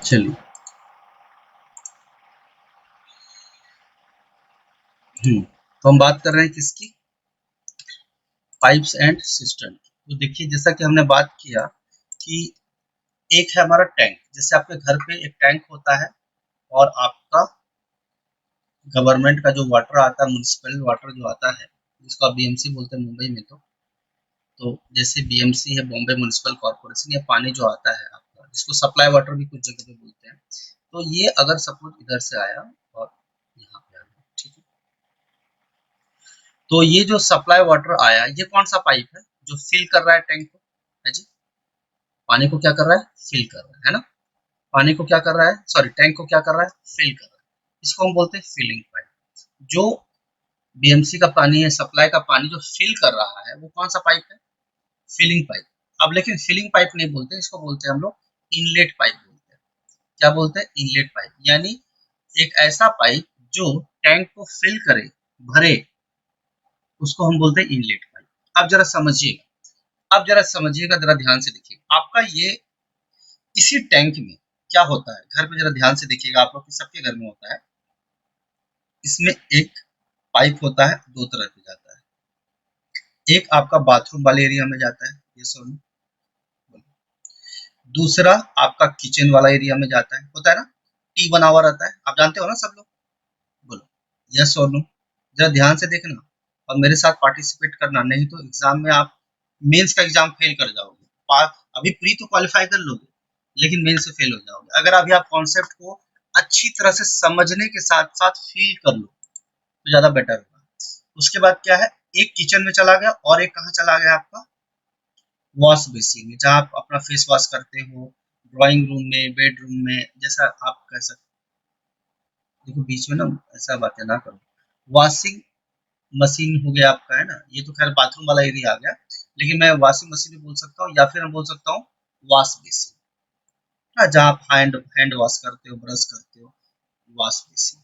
चलिए। तो हम बात कर रहे हैं किसकी? Pipes and system. तो देखिए, जैसा कि हमने बात किया कि एक है हमारा टैंक, जैसे आपके घर पे एक टैंक होता है और आपका गवर्नमेंट का जो वाटर आता है, म्युनिसिपल वाटर जो आता है, जिसको आप बीएमसी बोलते हैं मुंबई में। तो जैसे बीएमसी है, बॉम्बे म्युनिसिपल कॉर्पोरेशन, ये पानी जो आता है आपका, जिसको सप्लाई वाटर भी कुछ जगह पे बोलते हैं, तो ये अगर सपोज इधर से आया और यहाँ पे आ गया, ठीक है, तो ये जो सप्लाई वाटर आया, ये कौन सा पाइप है जो फिल कर रहा है टैंक को? है जी, पानी को क्या कर रहा है? फिल कर रहा है ना? पानी को क्या कर रहा है, सॉरी, टैंक को क्या कर रहा है? फिल कर रहा है। इसको हम बोलते हैं फिलिंग पाइप। जो बीएमसी का पानी है, सप्लाई का पानी जो फिल कर रहा है, वो कौन सा पाइप है? Filling pipe. अब लेकिन फिलिंग पाइप नहीं बोलते, इसको बोलते हैं हम लोग इनलेट पाइप बोलते हैं। क्या बोलते हैं? Inlet pipe. यानी एक ऐसा पाइप जो टैंक को फिल करे, भरे, उसको हम बोलते हैं इनलेट पाइप। अब जरा समझिएगा, अब जरा समझिएगा, जरा ध्यान से देखिएगा। आपका ये इसी टैंक में क्या होता है, घर पे जरा ध्यान से देखिएगा, आप लोग सबके घर में होता है। इसमें एक पाइप होता है, दो तरह से जाता है। एक आपका बाथरूम वाले एरिया में जाता है, ये सुन। दूसरा आपका किचन वाला एरिया में जाता है, होता है ना, टी बना हुआ रहता है, आप जानते हो ना सब लोग। बोलो यस और नो। जरा ध्यान से देखना और मेरे साथ पार्टिसिपेट करना, नहीं तो एग्जाम में आप मेंस का एग्जाम फेल कर जाओगे। अभी प्री तो क्वालिफाई कर लोगे, लेकिन मेंस से फेल हो जाओगे। अगर अभी आप कॉन्सेप्ट को अच्छी तरह से समझने के साथ साथ फील कर लो तो ज्यादा बेटर होगा। उसके बाद क्या है, एक किचन में चला गया और एक कहाँ चला गया आपका? वॉश बेसिन में, जहाँ आप अपना फेस वॉश करते हो, ड्राइंग रूम में, बेडरूम में, जैसा आप कह सकते। देखो बीच में ना ऐसा बातें ना करो। वॉशिंग मशीन हो गया आपका, है ना, ये तो खैर बाथरूम वाला एरिया आ गया, लेकिन मैं वॉशिंग मशीन भी बोल सकता हूँ, या फिर मैं बोल सकता हूँ वॉश बेसिन, ना, जहाँ आप हैंड हैंड वॉश करते हो, ब्रश करते हो, वॉश बेसिन।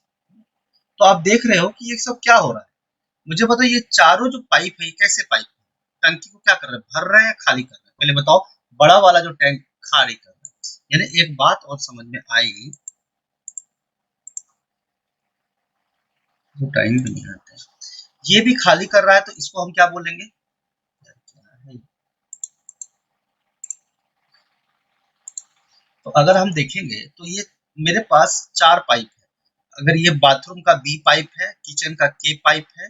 तो आप देख रहे हो कि ये सब क्या हो रहा है। मुझे बताओ, ये चारों जो पाइप है, ये कैसे पाइप है? टंकी को क्या कर रहे हैं, भर रहे हैं या खाली कर रहे हैं? पहले बताओ। बड़ा वाला जो टैंक खाली कर रहा है, यानी एक बात और समझ में आएगी, वो टाइम भी नहीं आता है। ये भी खाली कर रहा है, तो इसको हम क्या बोलेंगे? तो अगर हम देखेंगे तो ये मेरे पास चार पाइप है। अगर ये बाथरूम का बी पाइप है, किचन का के पाइप है,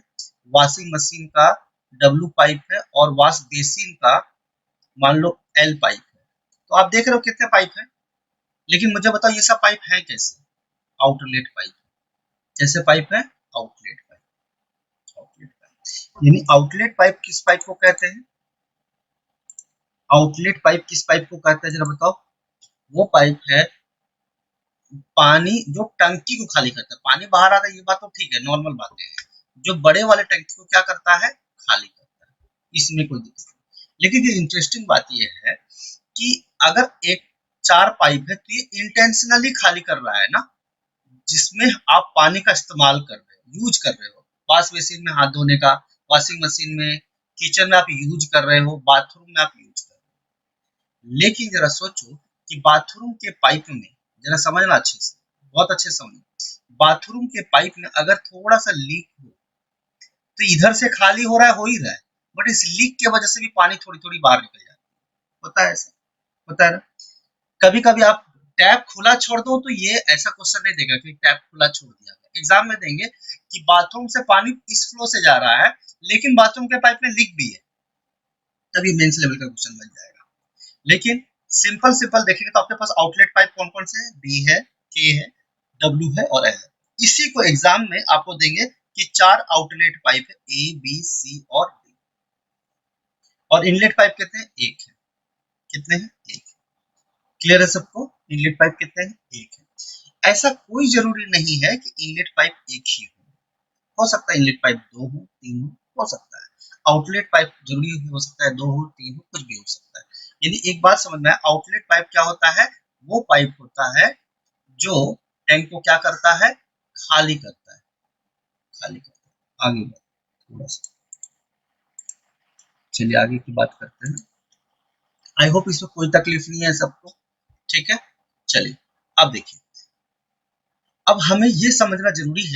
वॉशिंग मशीन का डब्ल्यू पाइप है, और वॉश बेसिन का मान लो एल पाइप है। तो आप देख रहे हो कितने पाइप है। लेकिन मुझे बताओ, ये सब पाइप है कैसे? Outlet pipe. कैसे पाइप है? Outlet pipe. आउटलेट पाइप यानी आउटलेट पाइप किस पाइप को कहते हैं? आउटलेट पाइप किस पाइप को कहते हैं, जरा बताओ। वो पाइप है पानी जो टंकी को खाली करता है। पानी बाहर आता है, ये बात तो ठीक है, नॉर्मल बातें हैं। जो बड़े वाले टंकी को क्या करता है? खाली करता है। इसमें कोई दिक्कत नहीं। लेकिन ये इंटरेस्टिंग बात ये है कि अगर एक चार पाइप है, तो ये इंटेंशनली खाली कर रहा है ना, जिसमें आप पानी का इस्तेमाल कर रहे हो, यूज कर रहे हो। वॉश बेसिन में हाथ धोने का, वॉशिंग मशीन में, किचन में आप यूज कर रहे हो, बाथरूम में आप यूज कर रहे हो। लेकिन जरा सोचो कि बाथरूम के पाइप में, जरा समझना अच्छे से, बहुत अच्छे से समझो, बाथरूम के पाइप में अगर थोड़ा सा लीक हो, तो इधर से खाली हो ही रहा है, बट इस लीक की वजह से भी पानी थोड़ी थोड़ी बाहर निकल जाता है। होता है ऐसा, होता है ना। कभी कभी आप टैप खुला छोड़ दो, तो ये ऐसा क्वेश्चन नहीं देगा कि टैप खुला छोड़ दिया। एग्जाम में देंगे कि बाथरूम से पानी इस फ्लो से जा रहा है, लेकिन बाथरूम के पाइप में लीक भी है, तभी मेंस लेवल का क्वेश्चन बन जाएगा। लेकिन सिंपल सिंपल देखेंगे तो आपके पास आउटलेट पाइप कौन कौन से है? बी है, के है, डब्ल्यू है और एल है। इसी को एग्जाम में आपको देंगे कि चार आउटलेट पाइप है, ए बी सी और डी। और इनलेट पाइप कितने हैं? एक है। कितने हैं? एक। क्लियर है सबको? इनलेट पाइप कितने हैं? एक है। ऐसा कोई जरूरी नहीं है कि इनलेट पाइप एक ही हो सकता है इनलेट पाइप दो हो, तीन हो सकता है। आउटलेट पाइप जरूरी हो सकता है दो हो, तीन हो, कुछ भी हो सकता है। यानी एक बात समझ में आए, आउटलेट पाइप क्या होता है? वो पाइप होता है जो टैंक को क्या करता है? खाली करता है। खाली करता है। आगे बढ़ो थोड़ा सा, चलिए आगे की बात करते हैं। आई होप इसमें कोई तकलीफ नहीं है सबको, ठीक है। चलिए अब देखिए, अब हमें ये समझना जरूरी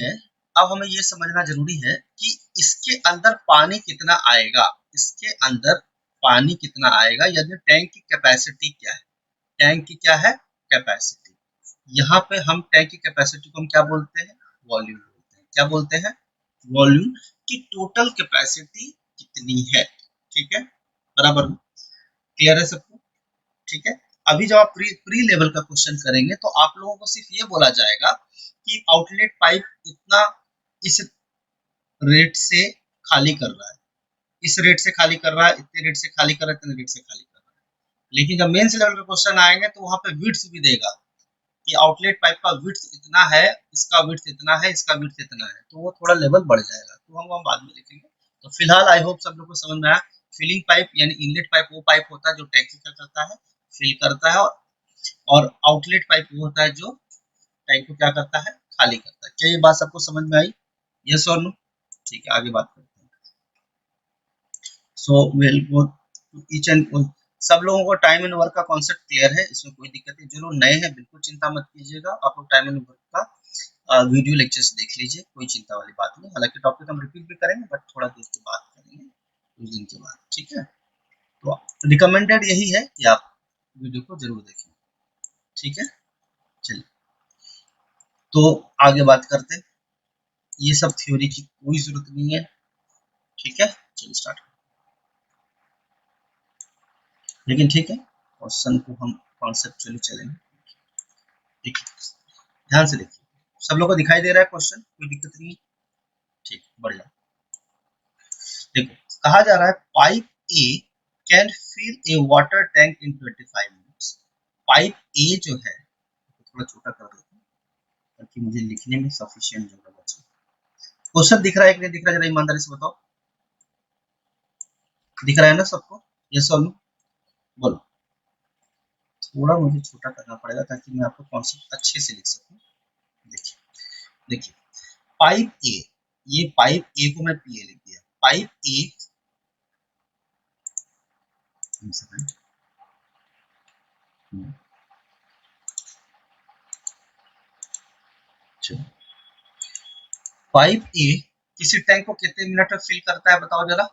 है, कि इसके अंदर पानी कितना आएगा, इसके अंदर पानी कितना आएगा, यानी टैंक की कैपेसिटी क्या है, टैंक की क्या है कैपेसिटी। यहाँ पे हम टैंक की कैपेसिटी को हम क्या बोलते हैं, वॉल्यूम बोलते हैं। क्या बोलते हैं, वॉल्यूम की टोटल कैपेसिटी कितनी है। ठीक है, बराबर, क्लियर है सबको। ठीक है, अभी जब आप प्री लेवल का क्वेश्चन करेंगे तो आप लोगों को सिर्फ ये बोला जाएगा कि आउटलेट पाइप इतना इस रेट से खाली कर रहा है, इस रेट से खाली कर रहा है, इतने रेट से खाली कर रहा है, इतने रेट से खाली कर रहा है। लेकिन जब मेंस लेवल के क्वेश्चन आएंगे तो वहां पे विड्थ भी देगा कि आउटलेट पाइप का विड्थ इतना है, इसका विड्थ इतना है, इसका विड्थ इतना है, तो वो थोड़ा लेवल बढ़ जाएगा, तो हम बाद में देखेंगे। तो फिलहाल आई होप सब लोग को समझ में आया। फिलिंग पाइप यानी इनलेट पाइप वो पाइप होता है जो टैंक क्या करता है, फिल करता है, और आउटलेट पाइप वो होता है जो टैंक को क्या करता है, खाली करता है। क्या ये बात सबको समझ में आई, यस और नो। ठीक है, आगे बात करते हैं। So will go each and सब लोगों को टाइम एंड वर्क का कॉन्सेप्ट क्लियर है, इसमें कोई दिक्कत नहीं। जो लोग नए हैं बिल्कुल चिंता मत कीजिएगा, आप लोग टाइम एंड वर्क का वीडियो लेक्चर्स देख लीजिए, कोई चिंता वाली बात नहीं। हालांकि टॉपिक हम रिपीट भी करेंगे बट थोड़ा देर के बाद करेंगे, कुछ दिन के बाद। ठीक है, तो रिकमेंडेड यही है कि आप वीडियो को जरूर देखें। ठीक है, चलिए तो आगे बात करते हैं। ये सब थ्योरी की कोई जरूरत नहीं है। ठीक है, चलिए स्टार्ट। लेकिन ठीक है, क्वेश्चन को हम कॉन्सेप्चुअली चलेंगे। देखिए, ध्यान से देखिए, सब लोग को दिखाई दे रहा है क्वेश्चन, कोई दिक्कत नहीं है। ठीक, बढ़िया। देखो, कहा जा रहा है pipe A can fill a water tank in 25 minutes. Pipe A जो है, थोड़ा छोटा कर देते हैं ताकि मुझे लिखने में सफिशिएंट जगह बचे। क्वेश्चन दिख रहा है कि नहीं दिख रहा है, जरा ईमानदारी से बताओ, दिख रहा है ना सबको, यस और नो, बोलो। थोड़ा मुझे छोटा करना पड़ेगा ताकि मैं आपको कॉन्सेप्ट अच्छे से लिख सकूं। देखिए, देखिए, पाइप ए, ये पाइप ए को मैं पी ए लिख दिया, पाइप ए, पाइप ए किसी टैंक को कितने मिनट में फिल करता है बताओ जरा,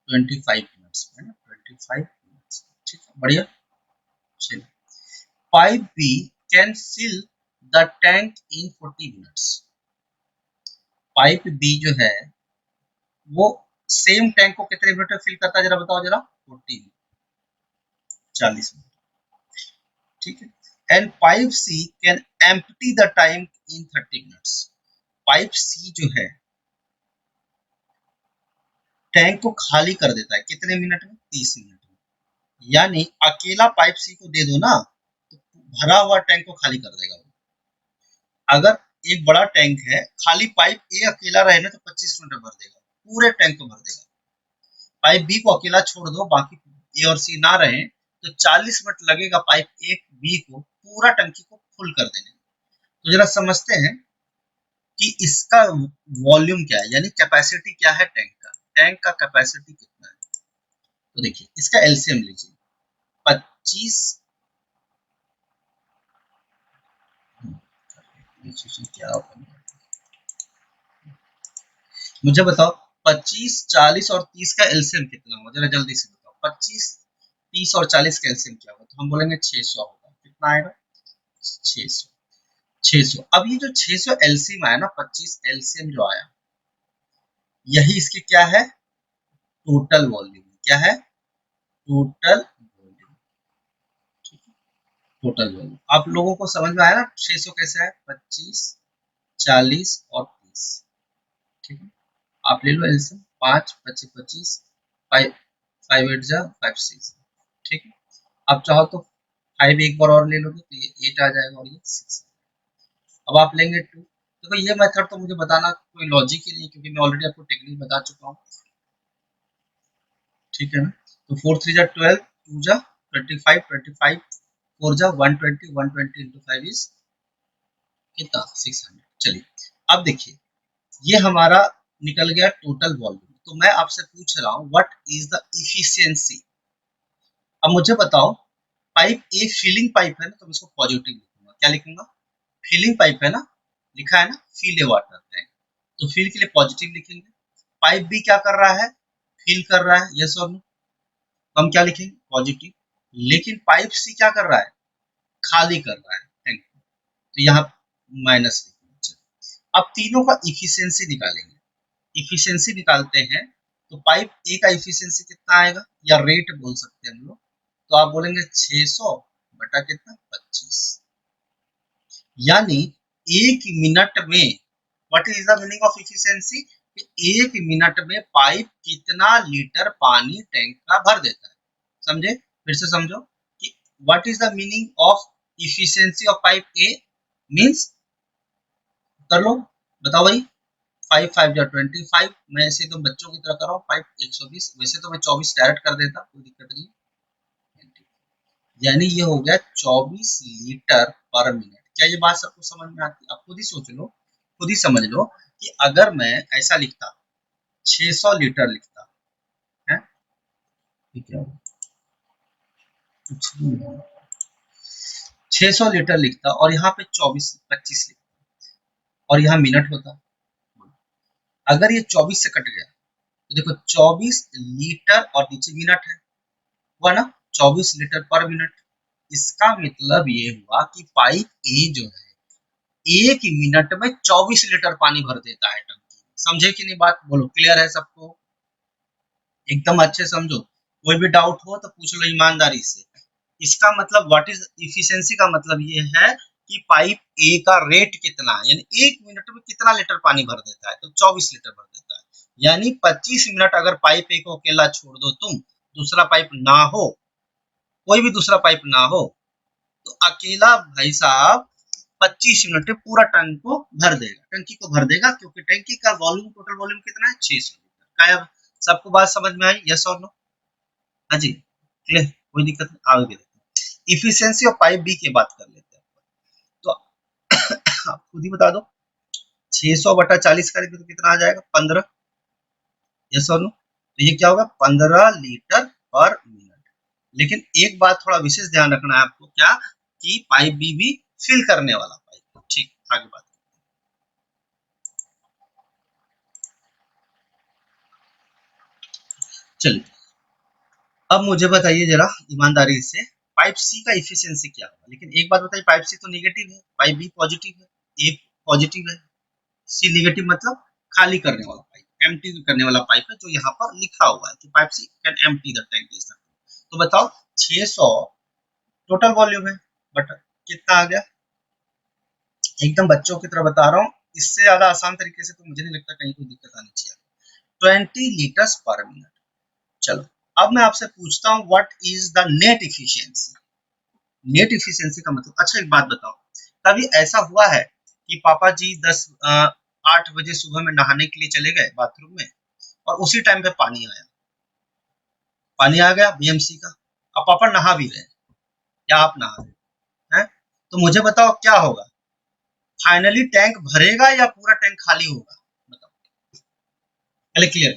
25 मिनट्स है ना, 25 मिनट्स। ठीक है, बढ़िया। चलिए, pipe B can fill the tank in 40 minutes. Pipe B जो है वो सेम टैंक को कितने मिनट में फिल करता है जरा बताओ जरा, 40 मिनट, 40 मिनट। ठीक है, and pipe C can empty the tank in 30 minutes. Pipe C जो है टैंक को खाली कर देता है कितने मिनट में, 30 मिनट में। यानी अकेला पाइप सी को दे दो ना तो भरा हुआ टैंक को खाली कर देगा वो। अगर एक बड़ा टैंक है, खाली पाइप ए अकेला रहे ना तो 25 मिनट में भर देगा, पूरे टैंक को भर देगा। पाइप बी को अकेला छोड़ दो, बाकी ए और सी ना रहे तो 40 मिनट लगेगा पाइप ए बी को पूरा टंकी को फुल कर देने में। तो जरा समझते हैं कि इसका वॉल्यूम क्या है, यानी कैपेसिटी क्या है टैंक का, टैंक का कैपेसिटी कितना है। तो देखिए, इसका एलसीएम लीजिए, 25 क्या मुझे बताओ, 25, 40 और 30 का एलसीएम कितना होगा, जरा जल्दी से बताओ। 25, 30 और 40 का एलसीएम क्या होगा, तो हम बोलेंगे 600 होगा। कितना आएगा, 600। 600, अब ये जो 600 एलसीएम आया ना, 25 एलसीएम जो आया, यही इसकी क्या है, टोटल वॉल्यूम। क्या है, टोटल वॉल्यूम। टोटल वॉल्यूम आप लोगों को समझ में आया ना, 600 कैसे है, 25, 40 और 30। ठीक है, आप ले लो एलसीएम, 5 25 25, 5 5 8 जा 5 6। ठीक है, आप चाहो तो 5 एक बार और ले लोगे तो ये 8 आ जाएगा और ये 6। अब आप लेंगे 2। देखो, ये मेथड तो मुझे बताना कोई लॉजिक ही नहीं, क्योंकि मैं ऑलरेडी आपको टेक्निक बता चुका हूँ। ठीक है ना, तो 4 3 जा 12, 2 जा 25, 25 4 जा 120, 120 into 5 इज कितना, 600। चलिए, अब देखिए, ये हमारा निकल गया टोटल वॉल्यूम। तो मैं आपसे पूछ रहा हूँ व्हाट इज द इफिशियंसी। अब मुझे बताओ, पाइप ए फिलिंग पाइप है ना, तो मैं इसको पॉजिटिव लिखूंगा, क्या लिखूंगा, फिलिंग पाइप है ना, लिखा है ना फिल ए वाटर टैंक, तो फिल के लिए पॉजिटिव लिखेंगे। पाइप बी क्या कर रहा है, फिल कर रहा है, यस और नो, हम क्या लिखेंगे, पॉजिटिव। लेकिन पाइप सी क्या कर रहा है, खाली कर रहा है टैंक, तो यहाँ माइनस लिखेंगे। अब तीनों का इफिशियंसी निकालेंगे, इफिशियंसी निकालते हैं तो पाइप ए का इफिशियंसी कितना आएगा, या रेट बोल सकते हैं हम लोग, तो आप बोलेंगे 600 बटा कितना, 25, यानी एक मिनट में, what is the meaning of efficiency, एक मिनट में पाइप कितना लीटर पानी टैंक का भर देता है। समझे, फिर से समझो कि what is the meaning of efficiency of pipe A, means, कर लो, बताओ भाई, 5×5 = 25, मैं ऐसे तो बच्चों की तरह कर रहा हूँ, 5 120, वैसे तो मैं 24 डायरेक्ट कर देता, कोई दिक्कत नहीं, यानी ये हो गया 24 लीटर पर मिनट। क्या ये बात सबको समझ में आती है, आप खुद ही सोच लो, खुद ही समझ लो कि अगर मैं ऐसा लिखता, 600 लीटर लिखता है, ठीक है, 600 लीटर लिखता और यहाँ पे 24 25 लिखता और यहाँ मिनट होता, अगर ये 24 से कट गया तो देखो 24 लीटर और नीचे मिनट है, हुआ ना, 24 लीटर पर मिनट। इसका मतलब ये हुआ कि पाइप ए जो है एक मिनट में 24 लीटर पानी भर देता है टंकी, समझे कि नहीं बात, बोलो क्लियर है सबको, एकदम अच्छे समझो, कोई भी डाउट हो तो पूछ लो ईमानदारी से। इसका मतलब व्हाट इज इफिशियंसी का मतलब ये है कि पाइप ए का रेट कितना है, यानी एक मिनट में कितना लीटर पानी भर देता है, तो 24 लीटर भर देता है, यानी 25 मिनट अगर पाइप ए को अकेला छोड़ दो तुम, दूसरा पाइप ना हो, कोई भी दूसरा पाइप ना हो, तो अकेला भाई साहब 25 मिनट में पूरा टैंक को भर देगा, टंकी को भर देगा, क्योंकि टंकी का वॉल्यूम, टोटल वॉल्यूम कितना है, 600 लीटर। क्या सबको बात समझ में आई, यस और नो, हाँ जी, क्लियर, कोई दिक्कत नहीं, आगे देखते हैं। इफिशियंसी ऑफ पाइप बी की बात कर लेते हैं, तो आप खुद ही बता दो, 600 बटा 40 करेंगे तो कितना आ जाएगा, 15, यस और नो, तो ये क्या होगा, 15 लीटर पर मिनट। लेकिन एक बात थोड़ा विशेष ध्यान रखना है आपको, क्या, कि पाइप बी भी फिल करने वाला पाइप, ठीक, आगे बात। चलिए, अब मुझे बताइए जरा ईमानदारी से, पाइप सी का इफिशियंसी क्या होगा, लेकिन एक बात बताइए, पाइप सी तो नेगेटिव है, पाइप बी पॉजिटिव है, ए पॉजिटिव है, सी नेगेटिव, मतलब खाली करने वाला पाइप, एम्प्टी करने वाला पाइप है, जो यहाँ पर लिखा हुआ है कि pipe C can empty the tank is the, तो बताओ 600 टोटल वॉल्यूम है, बट कितना आ गया, एकदम बच्चों की तरह बता रहा हूँ, इससे ज्यादा आसान तरीके से तो मुझे नहीं लगता कहीं कोई दिक्कत आनी चाहिए, 20 लीटर्स पर मिनट। चलो, अब मैं आपसे पूछता हूँ what is the net efficiency, net efficiency का मतलब, अच्छा एक बात बताओ, कभी ऐसा हुआ है कि पापा जी 8 बजे सुबह में नहाने के लिए चले गए बाथरूम में और उसी टाइम पे पानी आया, पानी आ गया बीएमसी का, अब पापा नहा भी रहे या आप नहा रहे हैं, तो मुझे बताओ क्या होगा, फाइनली टैंक भरेगा या पूरा टैंक खाली होगा, बताओ, पहले क्लियर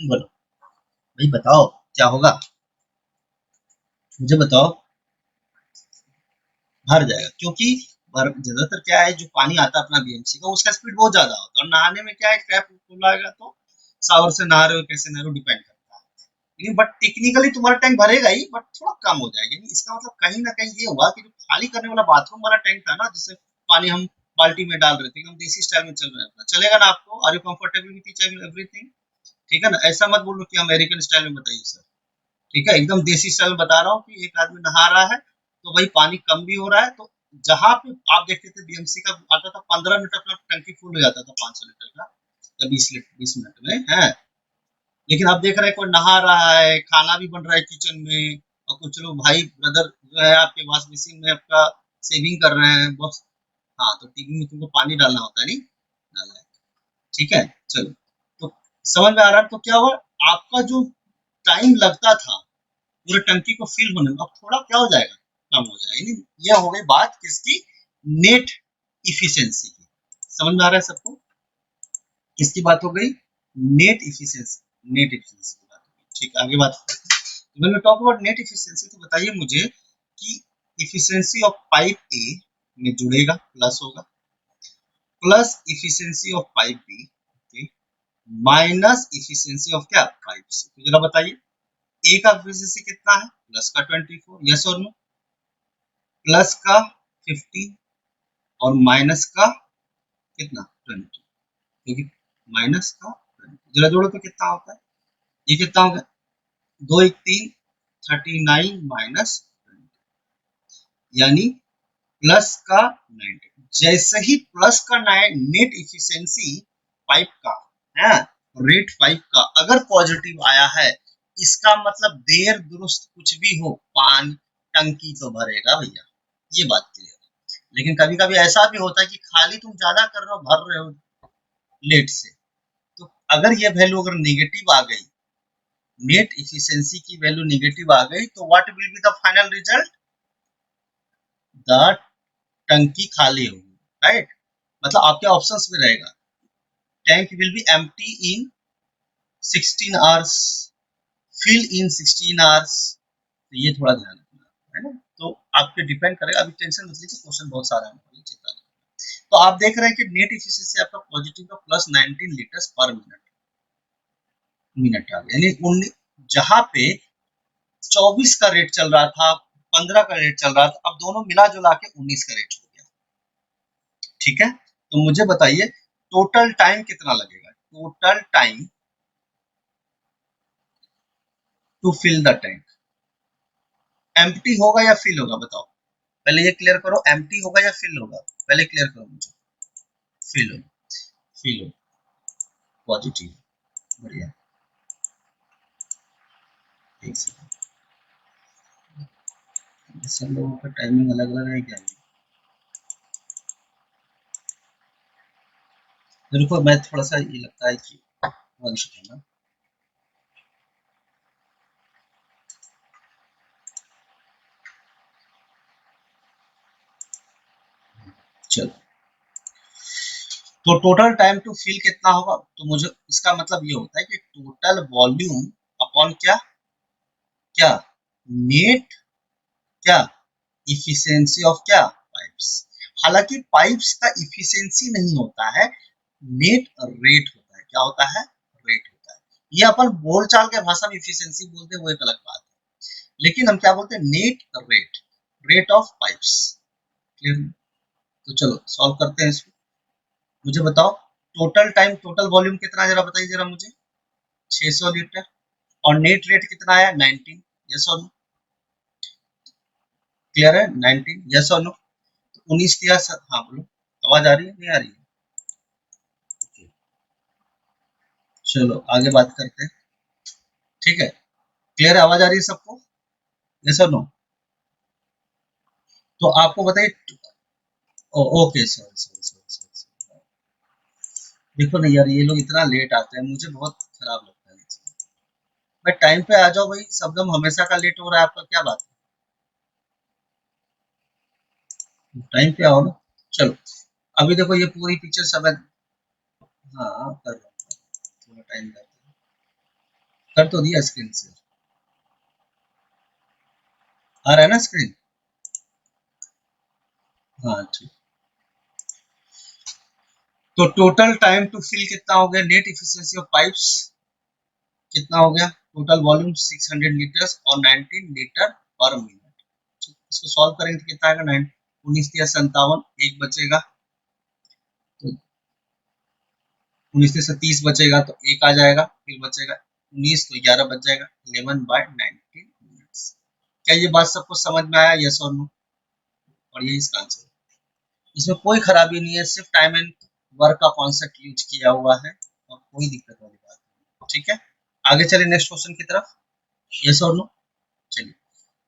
बोलो भाई, बताओ क्या होगा, मुझे बताओ, भर जाएगा, क्योंकि ज्यादातर क्या है, जो पानी आता है अपना बीएमसी का, उसका स्पीड बहुत ज्यादा होता है, और नहाने में क्या है, टैप खुलाएगा तो शावर से नहा रहे हो कैसे नहा रहे हो डिपेंड करता है, लेकिन बट टेक्निकली तुम्हारा टैंक भरेगा ही, बट थोड़ा कम हो जाएगा, यानी इसका मतलब कहीं ना कहीं ये हुआ कि जो खाली करने वाला बाथरूम वाला टैंक था ना, जिससे पानी हम बाल्टी में डाल रहे थे, एकदम देसी स्टाइल में चल रहा था, चलेगा ना आपको, are you comfortable with each and everything, ठीक है ना, ऐसा मत बोलो कि अमेरिकन स्टाइल में बताइए सर, ठीक है, एकदम देसी स्टाइल में बता रहा हूँ कि एक आदमी नहा रहा है तो भाई पानी कम भी हो रहा है, तो जहां पे आप देखते थे बीएमसी का आता था 15 मिनट अपना टंकी फुल हो जाता था 500 लीटर का, या 20 मिनट में है, लेकिन आप देख रहे हैं कोई नहा रहा है, खाना भी बन रहा है किचन में, और कुछ लोग भाई ब्रदर जो है आपके वॉश मशीन में आपका सेविंग कर रहे हैं बस, हाँ, तो टीवी में तुमको पानी डालना होता है, नहीं डालना है, ठीक है, चलो, तो समझ में आ रहा है, तो क्या हुआ, आपका जो टाइम लगता था पूरे टंकी को फिल होने में, अब थोड़ा क्या हो जाएगा, कम हो जाएगा, यानी यह हो गई बात किसकी, नेट इफिशियंसी की, समझ में आ रहा है सबको, किसकी बात हो गई, नेट इफिशियंसी, नेट इफिशियंसी की बात हो गई, ठीक है, आगे बात करते हैं, टॉक अबाउट नेट इफिशियंसी, तो बताइए मुझे कि इफिशियंसी ऑफ पाइप ए में जुड़ेगा, प्लस होगा, plus efficiency of pipe B, minus efficiency of क्या, पाइप सी। तो जरा बताइए ए का एफिशिएंसी कितना है, प्लस का 24, यस और नो, प्लस का 50 और माइनस का कितना 20, क्योंकि माइनस का 20, जरा जोड़ो तो कितना होता है, ये कितना होगा, 2 1 3, 39 माइनस 20, यानी प्लस का 90। जैसे ही प्लस का नेट इफिशियंसी पाइप का है, रेट पाइप का अगर पॉजिटिव आया है, इसका मतलब देर दुरुस्त कुछ भी हो, पानी टंकी तो भरेगा भैया, ये बात क्लियर है। लेकिन कभी कभी ऐसा भी होता है कि खाली तुम ज्यादा कर रहे हो, भर रहे हो लेट से, तो अगर ये वैल्यू अगर नेगेटिव आ गई, नेट इफिशियंसी की वैल्यू नेगेटिव आ गई, तो what will be the final result, the टंकी खाली होगी, राइट। मतलब आपके ऑप्शंस में रहेगा tank will be empty in 16 hours, fill in 16 hours. तो ये थोड़ा ध्यान रखना है ना, तो आपके डिपेंड करेगा, अभी टेंशन मत लीजिए, क्वेश्चन बहुत सारा है, चिंता नहीं। तो आप देख रहे हैं कि नेट इफिशिएंसी आपका पॉजिटिव का plus 19 litres per minute minute आ गया, यानी जहां पे 24 का रेट चल रहा था, 15 का रेट चल रहा था, अब दोनों मिला जुला के 19 का रेट हो गया। ठीक है, तो मुझे बताइए टोटल टाइम कितना लगेगा, total time to fill the tank, empty होगा या फिल होगा बताओ, पहले ये क्लियर करो, एम्प्टी होगा या फिल होगा, पहले क्लियर करो मुझे, फिल हो, फिल हो, पॉजिटिव, बढ़िया, एक सेकंड, सब लोगों का टाइमिंग अलग अलग है क्या, देखो मैं थोड़ा सा ये लगता है कि वन सेकंड, चलो, तो टोटल टाइम टू फिल कितना होगा, तो मुझे इसका मतलब ये होता है कि टोटल वॉल्यूम अपॉन क्या, क्या नेट, क्या इफिशियंसी ऑफ क्या पाइप्स। हालांकि पाइप्स का इफिशियंसी नहीं होता है, नेट रेट होता है, क्या होता है, रेट होता है। ये अपन बोलचाल के भाषा में इफिशियंसी बोलते हैं, वो एक अलग बात है, लेकिन हम क्या बोलते हैं, net rate, rate of pipes, clear. तो चलो सॉल्व करते हैं इसको, मुझे बताओ टोटल टाइम, टोटल वॉल्यूम कितना, जरा बताइए जरा मुझे, 600 लीटर, और नेट रेट कितना आया 19, यस और नो, क्लियर है 19, यस और नो, 19 दिया सर, हाँ बोलो, आवाज आ रही है नहीं आ रही है, okay. चलो आगे बात करते हैं, ठीक है, क्लियर है, आवाज आ रही है सबको, यस और नो, तो आपको बताइए, okay sorry sorry sorry sorry, देखो ना यार, ये लोग इतना लेट आते हैं, मुझे बहुत खराब लगता है, मैं टाइम पे आ जाओ भाई, सबदम हमेशा का लेट हो रहा है आपका, क्या बात है, टाइम पे आओ ना। चलो अभी देखो ये पूरी पिक्चर सब, हाँ कर रहा हूँ, थोड़ा टाइम लगता है, कर तो दिया स्क्रीन से, आ रहा है ना स्क्रीन, हाँ ठीक। तो टोटल टाइम टू फिल कितना हो गया, नेट इफिशियंसी ऑफ पाइप्स कितना हो गया, टोटल वॉल्यूम 600 लीटर्स और 19 लीटर पर मिनट। इसको सॉल्व करेंगे तो कितना आएगा, 19 या 57, एक बचेगा, तो 19 से 30 बचेगा, तो एक आ जाएगा, फिर बचेगा 19, तो 11 बच जाएगा, 11/19 मिनट्स। क्या ये बात सबको समझ में आया, यस और नो, और ये इसका आंसर, इसमें कोई खराबी नहीं है, सिर्फ टाइम एंड वर्क का कॉन्सेप्ट यूज किया हुआ है, और कोई दिक्कत वाली बात नहीं, ठीक है। आगे चले नेक्स्ट क्वेश्चन की तरफ, यस और नो, चलिए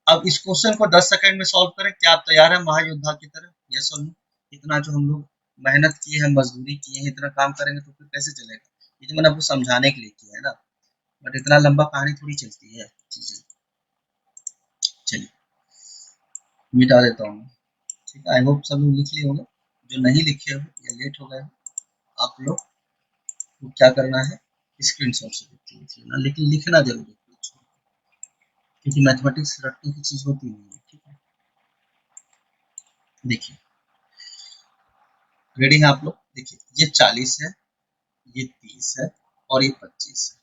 अब इस क्वेश्चन को 10 सेकंड में सॉल्व करें, क्या आप तैयार हैं महायोद्धा की तरह, यस और नो, इतना जो हम लोग मेहनत किए हैं, मजदूरी किए हैं, इतना काम करेंगे तो फिर कैसे चलेगा, ये तो मैंने आपको समझाने के लिए किया है ना, बट इतना लंबा कहानी थोड़ी चलती है चीजें, चलिए मिटा देता हूँ, ठीक है, आई होप सब लोग लिख लिए होंगे, जो नहीं लिखे हो या लेट हो गए हो, आप लोग को क्या करना है, स्क्रीनशॉट से लिख लेना, लेकिन लिखना जरूर है, क्योंकि मैथमेटिक्स रटने की चीज होती नहीं है, ठीक है, देखिए रेडी है आप लोग? देखिए ये 40 है, ये 30 है और ये 25 है।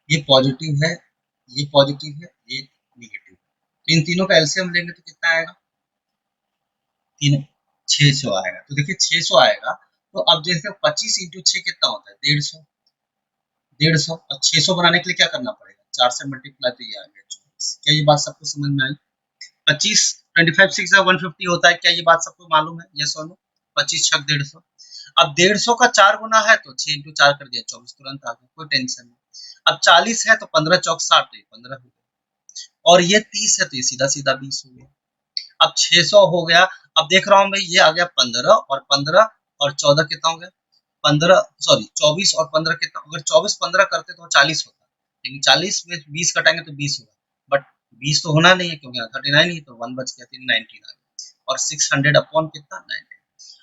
ये पॉजिटिव है, ये पॉजिटिव है, ये निगेटिव है। तो इन तीनों का एलसीएम लेंगे तो कितना आएगा? तीन 600 आएगा। तो देखिए 600 आएगा। तो अब देखिए 25 इंटू 6 कितना होता है? 150। 150 और 600 बनाने के लिए क्या करना पड़ेगा? 4 से मल्टीप्लाई, तो ये आ गया 24। क्या ये बात सबको समझ में आई? 25 25 6 150 होता है, क्या ये बात सबको मालूम है? यस और नो? 25 छक 150। अब 150 का 4 गुना है तो 6 इंटू 4 कर दिया 24, तुरंत आ गया, कोई टेंशन नहीं। अब 40 है तो 15 चौक 60, तो ये 15 हो गया। और ये 30 है तो ये सीधा सीधा 20 हो गया। अब 600 हो गया। अब देख रहा हूँ भाई, ये आ गया 15 और 15 और 14 कितना हो गया? 15 सॉरी 24 और 15 कितना? अगर 24 15 करते तो 40 होता, लेकिन 40 में 20 कटाएंगे तो 20 होगा। बट 20 तो होना नहीं है क्योंकि 39 ही तो 1 बच गया, 19 आ गया। और 600 अपॉन कितना? 19।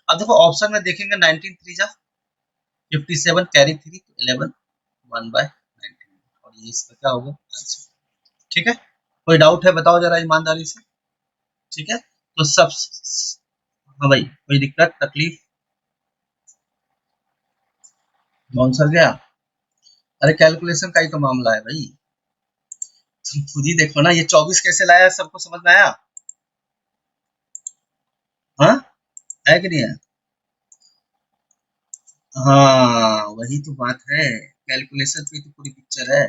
अब देखो ऑप्शन में देखेंगे, 19 3 जा 57, कैरी 3 तो 11, 1 बाय 19। और ये इसका क्या होगा? आंसर। ठीक है, कोई डाउट है बताओ जरा ईमानदारी से। ठीक है, तो सब, हाँ भाई, कोई दिक्कत तकलीफ? कौन सा गया? अरे कैलकुलेशन का ही तो मामला है भाई, तुम खुद ही देखो ना, ये 24 कैसे लाया है, सबको समझ में आया? हाँ, है कि नहीं है? हाँ वही तो बात है, कैलकुलेशन पे तो पूरी पिक्चर है।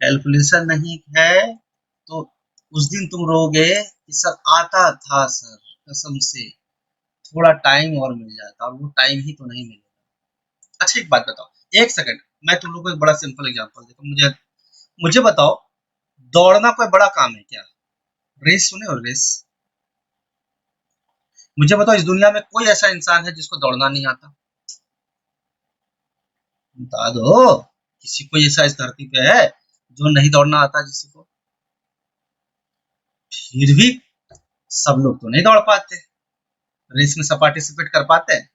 कैलकुलेशन नहीं है तो उस दिन तुम रोगे कि सर आता था सर, कसम से थोड़ा टाइम और मिल जाता, और वो टाइम ही तो नहीं मिलेगा। अच्छा एक बात बताओ, एक सेकंड, मैं तुम लोग को एक बड़ा सिंपल एग्जांपल देता हूँ। मुझे मुझे बताओ, दौड़ना कोई बड़ा काम है क्या? रेस सुने हो? रेस? मुझे बताओ, इस दुनिया में कोई ऐसा इंसान है जिसको दौड़ना नहीं आता? बता दो, किसी को ऐसा इस धरती पे है जो नहीं दौड़ना आता किसी को? फिर भी सब लोग तो नहीं दौड़ पाते, रेस में सब पार्टिसिपेट कर पाते हैं।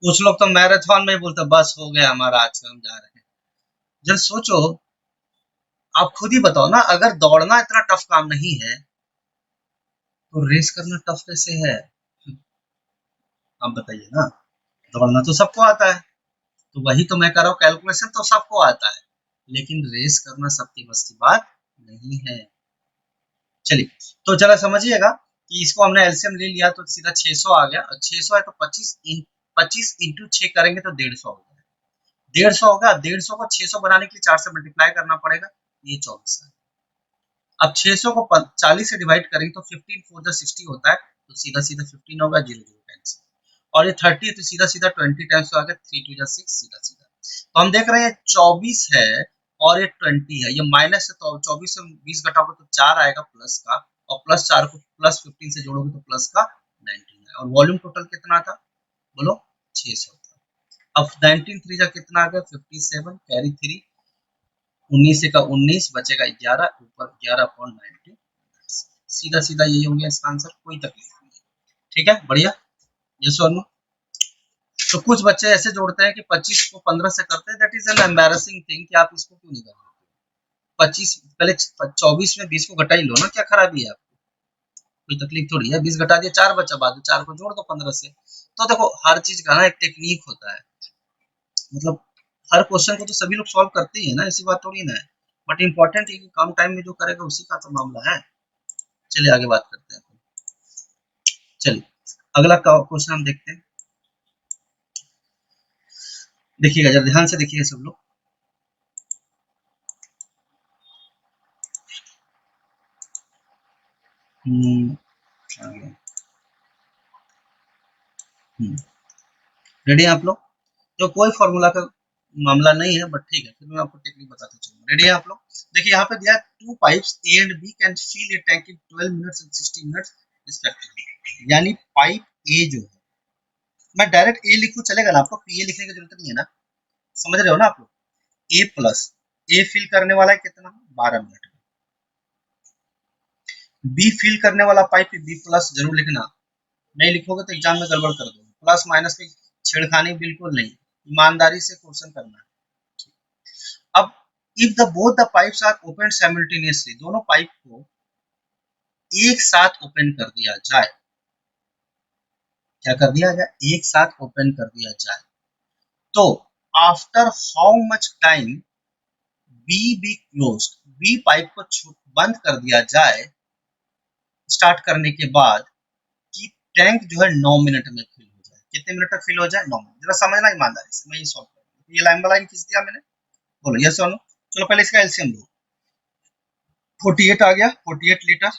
कुछ लोग तो मैराथन में ही बोलते बस हो गया हमारा, आज हम जा रहे हैं। जब सोचो, आप खुद ही बताओ ना, अगर दौड़ना इतना टफ काम नहीं है तो रेस करना टफ कैसे है? आप बताइए ना, दौड़ना तो सबको आता है। तो वही तो मैं कर रहा हूँ, कैलकुलेशन तो सबको आता है, लेकिन रेस करना सबकी बस की बात नहीं है। चलिए, तो चला समझिएगा कि इसको हमने एलसीएम ले लिया तो सीधा 600 आ गया, और 600 है तो 25 इंटू 6 करेंगे तो 150 हो गया। 150 होगा, 150 को 600 बनाने के लिए 4 से मल्टीप्लाई करना पड़ेगा, ये 24 है। अब 600 को 40 से डिवाइड करेंगे तो 15 4 जा 60 होता है, तो सीधा सीधा 15 होगा, 0 0 टाइम्स। और ये 30 है तो सीधा सीधा 20 टाइम्स आ गया, 3 2 जा 6, सीधा सीधा। तो हम देख रहे हैं 24 है और ये 20 है, ये माइनस है, तो 24 से 20 घटाओगे तो 4 आएगा प्लस का, और प्लस 4 को प्लस 15 से जोड़ोगे तो प्लस का 19 है। और वॉल्यूम टोटल कितना था? बोलो, 600 था। अब 19 3 जा कितना आ गया? 57, कैरी 3, 19 का 19 बचेगा 11, ऊपर 11/90। सीधा सीधा यही हो गया इसका आंसर, कोई तकलीफ नहीं है। ठीक है, बढ़िया। ये सो, तो कुछ बच्चे ऐसे जोड़ते हैं कि 25 को 15 से करते हैं, that is an embarrassing thing कि आप इसको क्यों नहीं कर रहे? 25 पहले 24 में 20 को घटा ही लो ना, क्या खराबी है आपको? कोई तकलीफ थोड़ी है, 20 घटा दिया 4 बचा, बाद में 4 को जोड़ दो 15 से। तो देखो हर चीज का ना एक टेक्निक होता है, मतलब हर क्वेश्चन को तो सभी लोग सॉल्व करते ही है ना, ऐसी बात थोड़ी ना है। बट इम्पोर्टेंट है कि कम टाइम में जो करेगा उसी का तो मामला है। चलिए आगे बात करते हैं। चलिए अगला क्वेश्चन हम देखते हैं। देखिएगा जरा ध्यान से देखिएगा सब लोग। आ गया। रेडी है आप लोग? तो कोई फॉर्मूला का मामला नहीं है, बट ठीक है, फिर मैं आपको टेक्निक बताता चलूंगा। रेडी है आप लोग? देखिए यहाँ पे दिया है, two pipes A and B can fill a tank in 12 minutes and 60 minutes respectively. यानी पाइप ए जो है, मैं डायरेक्ट ए लिखूं चलेगा ना, आपको ए लिखने की जरूरत नहीं है ना, समझ रहे हो ना आप लोग? ए प्लस, ए फिल करने वाला है कितना? 12 मिनट में। बी फिल करने वाला पाइप बी प्लस जरूर लिखना, नहीं लिखोगे तो एग्जाम में गड़बड़ कर दोगे। प्लस माइनस की छेड़खानी बिल्कुल नहीं, ईमानदारी से क्वेश्चन करना है। अब if the both the pipes are open simultaneously, दोनों पाइप को एक साथ ओपन कर दिया जाए क्या कर दिया जाए, एक साथ ओपन कर दिया जाए। तो after how much time B close, B pipe को बंद कर दिया जाए स्टार्ट करने के बाद, कि टैंक जो है 9 मिनट में फिल हो जाए। कितने मिनट में फिल हो जाए? 9 मिनट। जरा समझना ईमानदारी से, मैं ये सॉल्व करूंगा। ये लाइन बाय लाइन खींच दिया मैंने, बोलो यस और नो। चलो पहले इसका एलसीएम लो। 48 आ गया, 48 लीटर।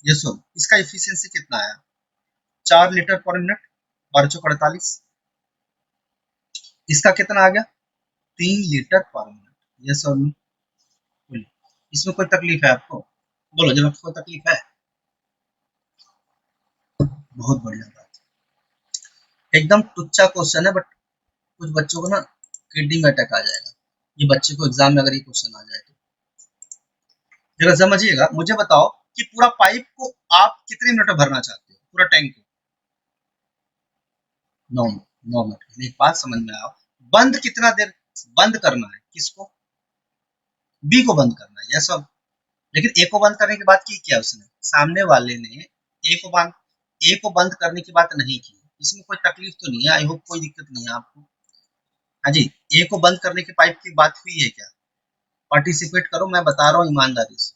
यस और नो। इसका एफिशिएंसी कितना आया? 4 लीटर पर मिनट, 12 चौक 48। इसका कितना आ गया? 3 लीटर पर मिनट। यस और नो। बोलिए, इसमें कोई तकलीफ है आपको? बोलो जरा, कोई तकलीफ है? बहुत बढ़िया बात, एकदम टुच्चा क्वेश्चन है, बट कुछ बच्चों को ना किडनी में अटैक आ जाएगा ये बच्चे को एग्जाम में अगर ये क्वेश्चन आ जाए तो। जरा समझिएगा, मुझे बताओ कि पूरा पाइप को आप कितने मिनट में भरना चाहते हो, पूरा टैंक को? 9 मिनट। 9 मिनट। एक बात समझ में आओ, बंद कितना देर बंद करना है? किसको? बी को बंद करना है, यस। अब लेकिन ए को बंद करने की बात की क्या उसने? सामने वाले ने ए को बंद करने की बात नहीं की। इसमें कोई तकलीफ तो नहीं है? आई होप कोई दिक्कत नहीं है आपको। हाँ जी, ए को बंद करने की पाइप की बात हुई है क्या? पार्टिसिपेट करो, मैं बता रहा हूँ ईमानदारी से।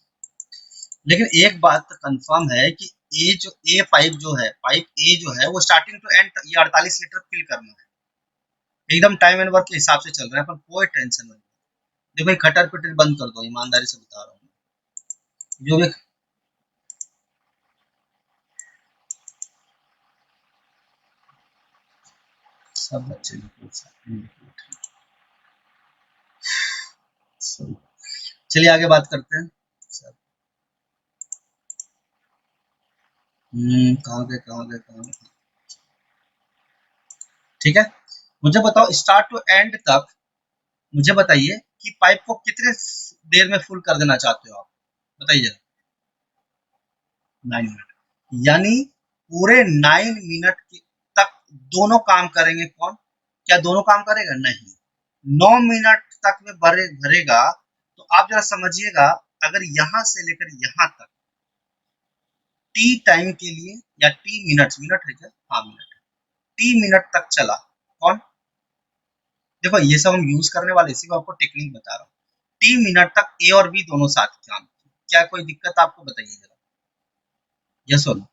लेकिन एक बात तो कंफर्म है कि ए पाइप जो है, पाइप ए जो है वो स्टार्टिंग टू एंड ये 48 लीटर फिल करना है। एकदम टाइम एंड वर्क के हिसाब से चल रहा है, पर कोई टेंशन नहीं। देखो ये खटर पिटर बंद कर दो, ईमानदारी से बता रहा हूँ। जो भी सब बच्चे चलिए आगे बात करते हैं। कहाँ गए? ठीक है, मुझे बताओ स्टार्ट टू एंड तक, मुझे बताइए कि पाइप को कितने देर में फुल कर देना चाहते हो आप? बताइए जरा। 9 मिनट, यानी पूरे 9 मिनट तक दोनों काम करेंगे। कौन? क्या दोनों काम करेगा? नहीं, 9 मिनट तक में भरेगा। तो आप जरा समझिएगा, अगर यहां से लेकर यहां तक टी टाइम के लिए, या टी मिनट, मिनट है क्या? हाँ मिनट, टी मिनट तक चला। कौन? देखो ये सब हम यूज करने वाले, इसी को आपको टेक्निक बता रहा हूँ। टी मिनट तक ए और बी दोनों साथ काम किए। क्या कोई दिक्कत आपको? बताइए जरा, यस और नो।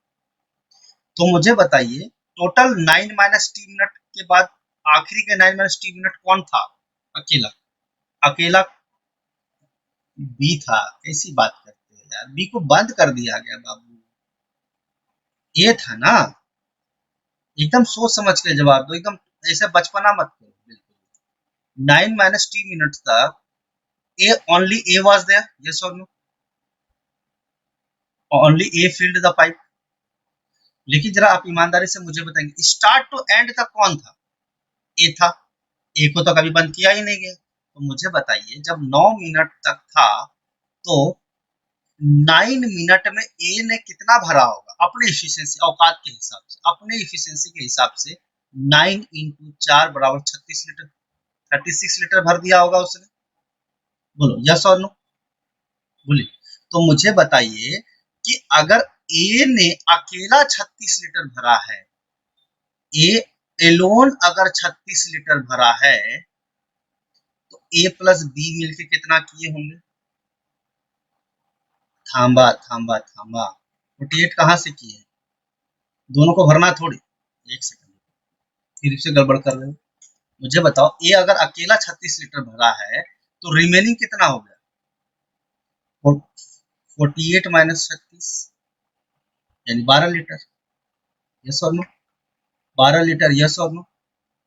तो मुझे बताइए, टोटल 9 माइनस टी मिनट के बाद आखिरी के 9 माइनस टी मिनट कौन था? अकेला, अकेला बी था। कैसी बात करते हो यार, बी को बंद कर दिया गया बाबू, ये था ना। एकदम सोच समझ के जवाब दो, एकदम ऐसे बचपना मत करो बिल्कुल। 9 माइनस टी मिनट तक A, only A was there, yes और no. Only A filled the pipe. लेकिन जरा आप ईमानदारी से मुझे बताएंगे, स्टार्ट टू एंड तक कौन था? ए था। ए को तो कभी बंद किया ही नहीं गया। तो मुझे बताइए, जब 9 मिनट तक था, तो 9 मिनट में ए ने कितना भरा होगा अपने इफिशियंसी, औकात के हिसाब से, अपने इफिशियंसी के हिसाब से? 9 इंटू 4 बराबर 36 लीटर, 36 लीटर भर दिया होगा उसने। बोलो यस और नो, बोलिए। तो मुझे बताइए कि अगर ए ने अकेला 36 लीटर भरा है, ए एलोन अगर 36 लीटर भरा है, तो ए प्लस बी मिलके कितना किए होंगे? थांबा थांबा थांबा, 48 कहाँ से किए? दोनों को भरना थोड़ी। एक सेकंड, फिर से गड़बड़ कर रहे हो। मुझे बताओ, ए अगर अकेला 36 लीटर भरा है, तो रिमेनिंग कितना हो गया? 48 माइनस 36, यानी 12 लीटर। यस और नो? 12 लीटर, यस और नो?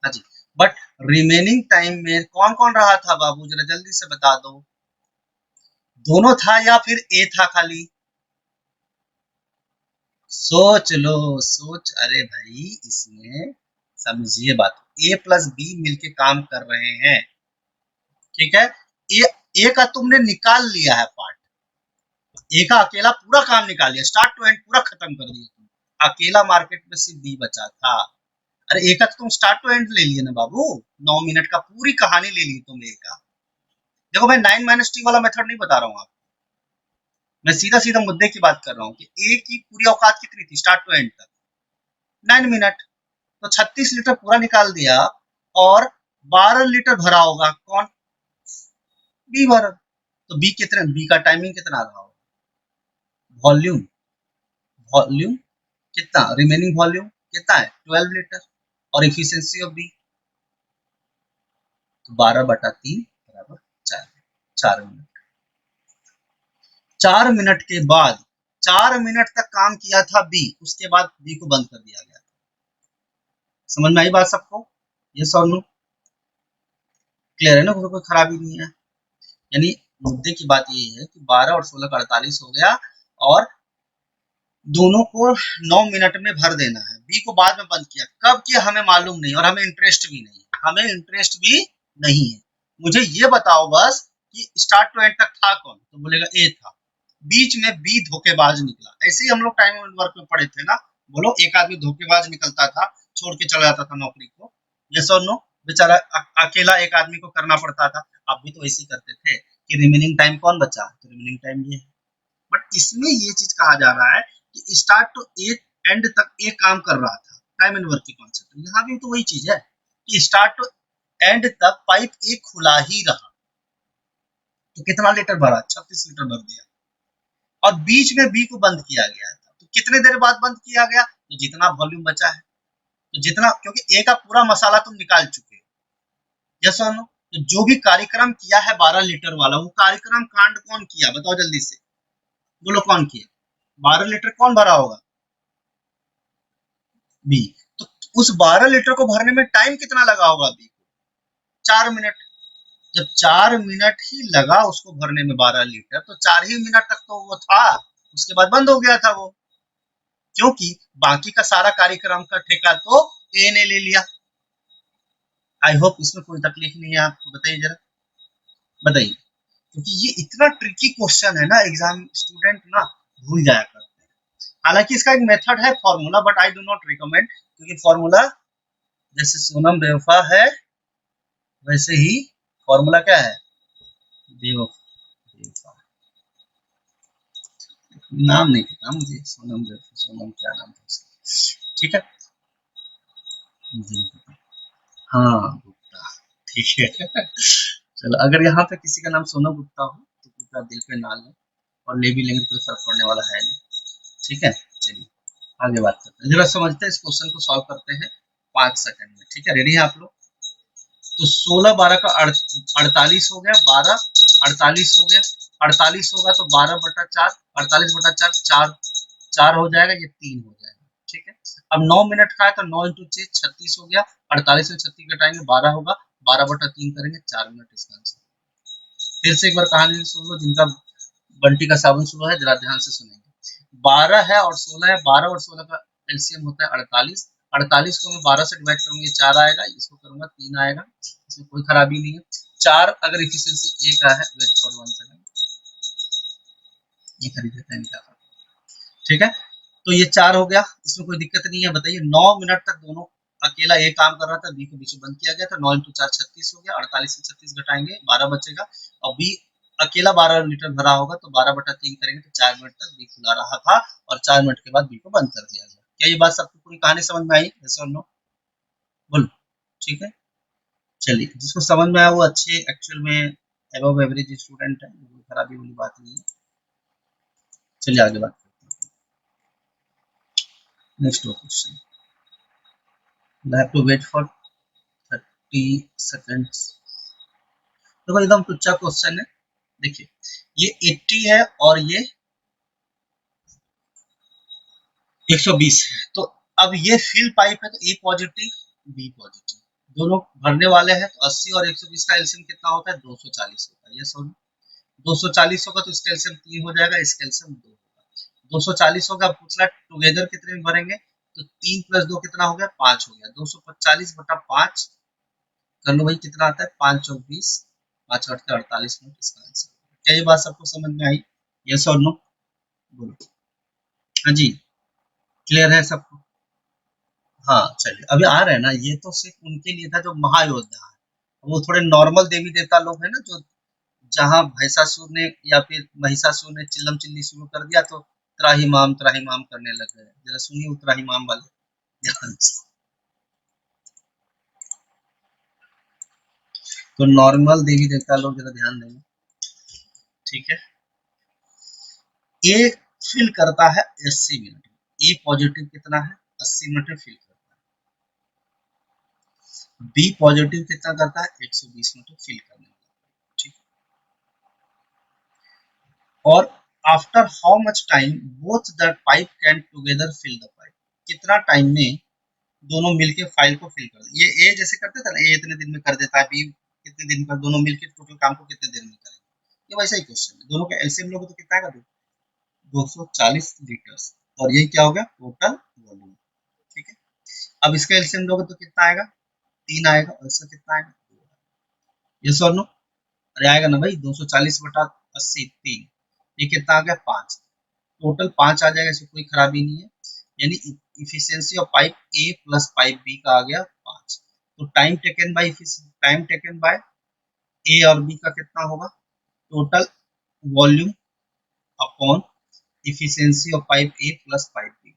हाँ जी। बट रिमेनिंग टाइम में कौन कौन रहा था बाबू, जरा जल्दी से बता दो। दोनों था या फिर ए था खाली? सोच लो, सोच, अरे भाई इसमें समझिए बात, ए प्लस बी मिलके काम कर रहे हैं, ठीक है। ए का तुमने निकाल लिया है पार्ट, ए का अकेला पूरा काम निकाल लिया, स्टार्ट टू एंड पूरा खत्म कर दिया तुम। अकेला मार्केट में सिर्फ बी बचा था। अरे ए का तो तुम स्टार्ट टू एंड ले लिए ना बाबू, 9 मिनट का पूरी कहानी ले ली तुम ए का। देखो मैं 9 माइनस टी वाला मेथड नहीं बता रहा हूँ आपको, मैं सीधा सीधा मुद्दे की बात कर रहा हूँ कि ए की पूरी औकात कितनी थी स्टार्ट टू एंड तक? 9 मिनट। तो 36 लीटर पूरा निकाल दिया और 12 लीटर भरा होगा कौन? बी भरा। तो बी कितने, बी का टाइमिंग कितना रहा होगा? वॉल्यूम, वॉल्यूम कितना, रिमेनिंग वॉल्यूम कितना है? 12 लीटर। और एफिशिएंसी ऑफ बी तो 12/3 बराबर 4, 4 मिनट। 4 मिनट के बाद, 4 मिनट तक काम किया था बी, उसके बाद बी को बंद कर दिया गया। समझ में आई बात सबको? ये सॉल्व नो क्लियर है ना, कोई खराबी नहीं है। यानी मुद्दे की बात ये है कि 12 और 16 का 48 हो गया और दोनों को 9 मिनट में भर देना है। बी को बाद में बंद किया, कब किया हमें मालूम नहीं और हमें इंटरेस्ट भी नहीं, हमें इंटरेस्ट भी नहीं है। मुझे ये बताओ बस कि स्टार्ट टू एंड तक था कौन? तो बोलेगा ए था। बीच में बी धोखेबाज निकला। ऐसे ही हम लोग टाइम एंड वर्क में पढ़े थे ना, बोलो एक आदमी धोखेबाज निकलता था, छोड़ के चला जाता था नौकरी को। यस और नो? बेचारा अकेला एक आदमी को करना पड़ता था। आप भी तो ऐसे ही करते थे कि रिमेनिंग टाइम कौन बचा, तो रिमेनिंग टाइम ये है। बट इसमें ये चीज कहा जा रहा है कि स्टार्ट टू एंड तक एक काम कर रहा था, टाइम एंड वर्क की कॉन्सेप्ट। यहाँ भी तो वही चीज है कि स्टार्ट टू एंड तक पाइप एक खुला ही रहा, तो कितना लीटर भरा? 36 लीटर भर दिया। और बीच में बी को बंद किया गया था, तो कितने देर बाद बंद किया गया? तो जितना वॉल्यूम बचा है, तो जितना, क्योंकि ए का पूरा मसाला तुम निकाल चुके हो। यस और नो? तो जो भी कार्यक्रम किया है 12 लीटर वाला, वो कार्यक्रम कांड कौन किया बताओ जल्दी से, बोलो कौन किया? 12 लीटर कौन भरा होगा? बी। तो उस 12 लीटर को भरने में टाइम कितना लगा होगा बी को? 4 मिनट। जब 4 मिनट ही लगा उसको भरने में 12 लीटर, तो 4 ही मिनट तक तो वो था, उसके बाद बंद हो गया था वो, क्योंकि बाकी का सारा कार्यक्रम का ठेका तो ए ने ले लिया। आई होप इसमें कोई तकलीफ नहीं है आपको, बताइए जरा, बताइए। क्योंकि ये इतना ट्रिकी क्वेश्चन है ना, एग्जाम स्टूडेंट ना भूल जाया करते हैं। हालांकि इसका एक मेथड है formula, but I do not recommend, क्योंकि फॉर्मूला जैसे सोनम बेवफा है वैसे ही फॉर्मूला क्या है? बेवफा। नाम नहीं पता मुझे, सोनम बेवफा, सोनम क्या नाम था, ठीक है। हाँ गुप्ता, ठीक है। चलो, अगर यहाँ पे किसी का नाम सोनम गुप्ता हो तो कृपया दिल पे ना लें, और ले भी लेंगे तो कोई फर्क पड़ने वाला है नहीं, ठीक है। चलिए आगे बात करते हैं, जरा समझते हैं, इस क्वेश्चन को सॉल्व करते हैं 5 सेकंड में, ठीक है। रेडी है आप लोग? तो 16 12 का 48 हो गया, 12 48 हो गया, 48 होगा तो 12/4, 48/4 4 4 हो जाएगा, ये 3 हो जाएगा, ठीक है। अब 9 मिनट का है तो 9 × 6 36 हो गया, 48 में 36 घटाएंगे 12 होगा, 12/3 करेंगे, 4 मिनट इसका आंसर। फिर से एक बार कहानी सुन लो, जिनका बंटी का साबुन शुरू है जरा ध्यान से सुनेंगे। 12 है और 16 है, 12 और 16 का एलसीएम होता है 48। 48 को मैं 12 से डिवाइड करूंगी 4 आएगा, इसको करूंगा 3 आएगा, इसमें कोई खराबी नहीं है। 4 अगर इफिशियंसी ए का है, वेट फॉर 1 सेकंड, ये खरीद लेते हैं क्या, ठीक है। तो ये 4 हो गया, इसमें कोई दिक्कत नहीं है। बताइए 9 मिनट तक दोनों अकेला ए काम कर रहा था, बी को बीच में बंद किया गया था, 9 × 4 36 हो गया, 48 से 36 घटाएंगे 12 बचेगा, और बी अकेला 12 लीटर भरा होगा तो 12/3 करेंगे तो 4 मिनट तक बी खुला रहा था, और 4 मिनट के बाद बी को बंद कर दिया गया। क्या ये बात सबको पूरी कहानी समझ में आई? यस और नो? बोलो, ठीक है। चलिए, जिसको समझ में आया वो अच्छे, एक्चुअल में अबव एवरेज स्टूडेंट है, खराबी वाली बात नहीं है। चलिए आगे बात करते हैं, next question. I have to wait for 30 seconds। देखो एकदम तुच्चा क्वेश्चन है, देखिए ये 80 है और ये 120 है, तो अब ये फिल पाइप है, तो ए पॉजिटिव बी पॉजिटिव दोनों भरने वाले हैं, तो 80 और 120 का एलसीएम कितना होता है? 240 होता है। ये सॉरी 240 होगा तो इसका एलसीएम 3 हो जाएगा, इसका एलसीएम 2 होगा। 240 होगा, पूछ रहा टुगेदर कितने में भरेंगे, तो 3 + 2 कितना हो गया? 5 हो गया। 240/5 कर लो भाई, कितना आता है? 5 × 20, 5 × 8 = 48 मिनट इसका आंसर। क्या ये बात सबको समझ में आई? यस और नो? बोलो। हाँ जी, क्लियर है सबको? हाँ चलिए, अभी आ रहे हैं ना, ये तो सिर्फ उनके लिए था जो महायोद्धा है। वो थोड़े नॉर्मल देवी देवता लोग हैं ना, जो जहाँ भैंसासुर ने या फिर महिषासुर ने चिल्लम चिल्ली शुरू कर दिया तो त्राहिमाम त्राहिमाम करने लग गए। जरा सुनिए त्राहिमाम वाले ध्यान से। तो नॉर्मल देवी देवता लोग जरा ध्यान देंगे, ठीक है। ए फिल करता है 80 मिनट में, ए पॉजिटिव कितना है 80 मिनट में फिल करता है, बी पॉजिटिव कितना करता है 120 मिनट में फिल करने में, ठीक। और after how much time both the pipe can together fill the pipe, कितना टाइम में दोनों मिलके फाइल को फिल कर, ये ए जैसे करते थे ना, ए इतने दिन में कर देता है, बी कितने दिन में, दोनों मिलके टोटल काम को कितने देर में करेंगे, ये वैसा ही क्वेश्चन है। दोनों का एलसीएम लोगे तो कितना आएगा 240 लीटर्स, और ये क्या हो गया टोटल वॉल्यूम, ठीक है। अब इसका एलसीएम लोगे तो कितना आएगा 3 आएगा, और इसका कितना आएगा, ये सर नो, अरे आएगा ना भाई 240 बटा 80 3, ये कितना आ गया 5, टोटल 5 आ जाएगा, इसमें कोई खराबी नहीं है। यानी efficiency of pipe A plus pipe B का आ गया 5। तो टाइम टेकन बाय ए और बी का कितना होगा, total volume upon efficiency of pipe A plus pipe B,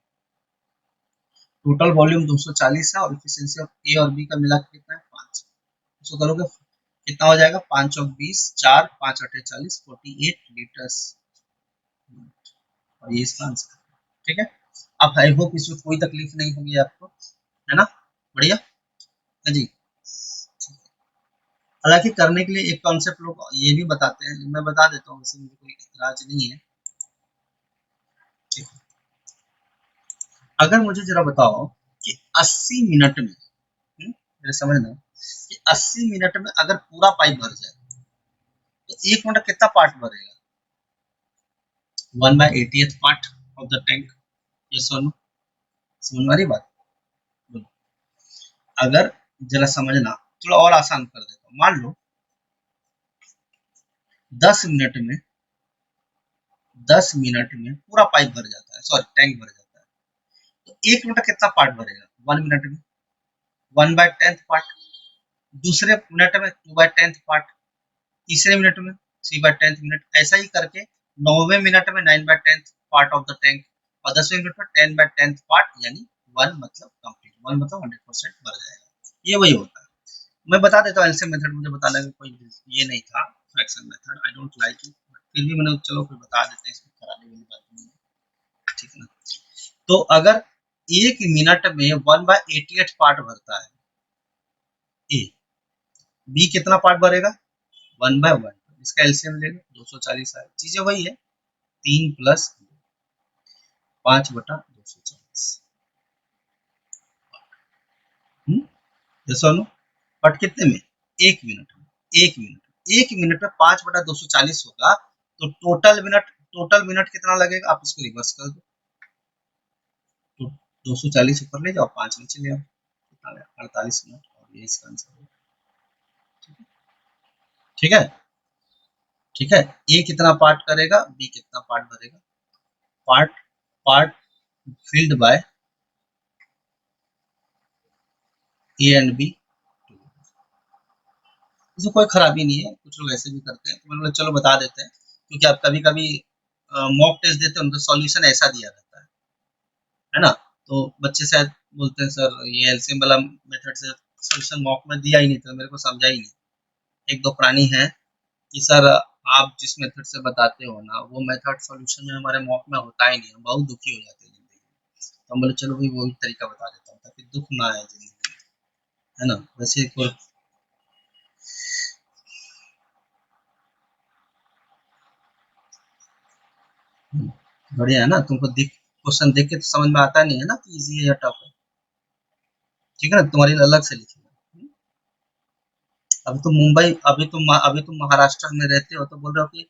total volume 240 है और इफिशियंसी ऑफ ए और बी का मिला के कितना है 5, उसको करोगे कितना हो जाएगा 5 और 20 4 5 8 40 48 लीटर्स, और ये इसका आंसर, ठीक है। अब आई होप इसमें कोई तकलीफ नहीं होगी आपको, है ना, बढ़िया है जी। हालांकि करने के लिए एक कॉन्सेप्ट लोग ये भी बताते हैं, मैं बता देता हूँ, इसमें मुझे कोई इतराज नहीं है, ठीक है। अगर मुझे जरा बताओ कि 80 मिनट में, मेरे समझना कि 80 मिनट में अगर पूरा पाइप भर जाए तो 1 मिनट कितना पार्ट भरेगा, 1/80th part of the tank, ये सुनो, समझ वाली बात, बोलो। अगर जरा समझना, थोड़ा और आसान कर देता हूँ, मान लो 10 मिनट में 10 मिनट में पूरा पाइप भर जाता है, सॉरी टैंक भर जाता है, तो 1 मिनट कितना पार्ट भरेगा 1 मिनट में 1/10th पार्ट, दूसरे मिनट में 2/10th पार्ट, तीसरे मिनट में 3/10th मिनट, ऐसा ही करके 9वें मिनट में 9/10th part of the tank, और 10वें मिनट में 10/10th पार्ट, यानी 1 मतलब कंप्लीट, 1 मतलब 100% भर जाएगा, ये वही होता है। मैं बता देता हूँ एलसीएम मेथड, मुझे बताने में कोई ये नहीं था, fraction method I don't like it, फिर भी मैंने चलो फिर बता देते हैं, इसमें कराने वाली बात नहीं है, ठीक है ना। तो अगर 1 मिनट में 1/80th पार्ट भरता है ए, बी कितना पार्ट भरेगा 1/1, इसका एलसीएम ले लो 240 आए, चीजें वही है 3 प्लस 5/240, नो, बट कितने में 1 मिनट में, 1 मिनट में 5/240 होगा, तो टोटल मिनट कितना लगेगा, आप इसको रिवर्स कर दो, तो 240 ऊपर ले जाओ 5 नीचे ले आओ, कितना 48 मिनट, और ये इसका आंसर है, ठीक है, ठीक है। ए कितना पार्ट करेगा, बी कितना पार्ट भरेगा, part part filled by A and B, इसमें कोई खराबी नहीं है, कुछ लोग ऐसे भी करते हैं, तो मैंने चलो बता देते हैं, क्योंकि आप कभी कभी मॉक टेस्ट देते हैं, उनका सॉल्यूशन ऐसा दिया रहता है ना, तो बच्चे शायद बोलते हैं सर ये एलसीएम वाला मेथड से सॉल्यूशन मॉक में दिया ही नहीं था, मेरे को समझा ही नहीं, एक दो प्राणी है कि सर आप जिस मेथड से बताते हो ना वो मेथड सॉल्यूशन में हमारे मॉक में होता ही नहीं, हम बहुत दुखी हो जाते हैं जिंदगी में, तो हम बोले चलो भाई वही तरीका बता देता हूँ ताकि दुख ना आए जिंदगी में, है ना। वैसे कोई बढ़िया है ना, तुमको दिख क्वेश्चन देख के तो समझ में आता नहीं है ना कि इजी है या टफ है, ठीक है ना, तुम्हारे लिए अलग से लिखिए। अभी तुम महाराष्ट्र में रहते हो तो बोल रहे हो कि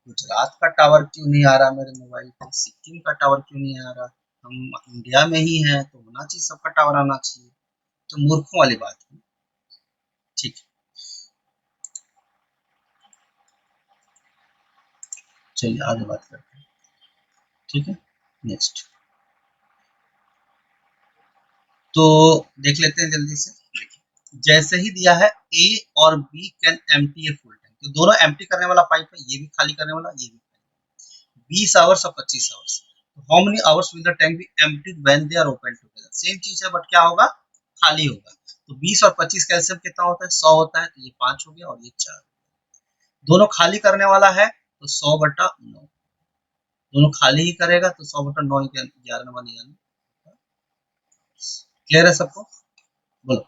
गुजरात का टावर क्यों नहीं आ रहा मेरे मोबाइल पे, सिक्किम का टावर क्यों नहीं आ रहा, हम इंडिया में ही है तो होना चाहिए, सबका टावर आना चाहिए, तो मूर्खों वाली बात है, ठीक है। चलिए आगे बात करते हैं, ठीक है, नेक्स्ट, तो देख लेते हैं जल्दी से, देखिए जैसे ही दिया है ए और B can empty a full tank, तो दोनों एम्प्टी करने वाला पाइप है, ये भी खाली करने वाला, ये भी 20 आवर्स और 25 hours, how many hours will the tank be emptied when they are open together, same चीज है बट क्या होगा खाली होगा, तो 20 और 25 का एलसीएम कितना होता है? 100 होता है। तो ये 5 हो गया और ये 4। दोनों खाली करने वाला है तो 100/9। दोनों खाली ही करेगा तो 100/9 11 नंबर निकालना। क्लियर है सबको? बोलो।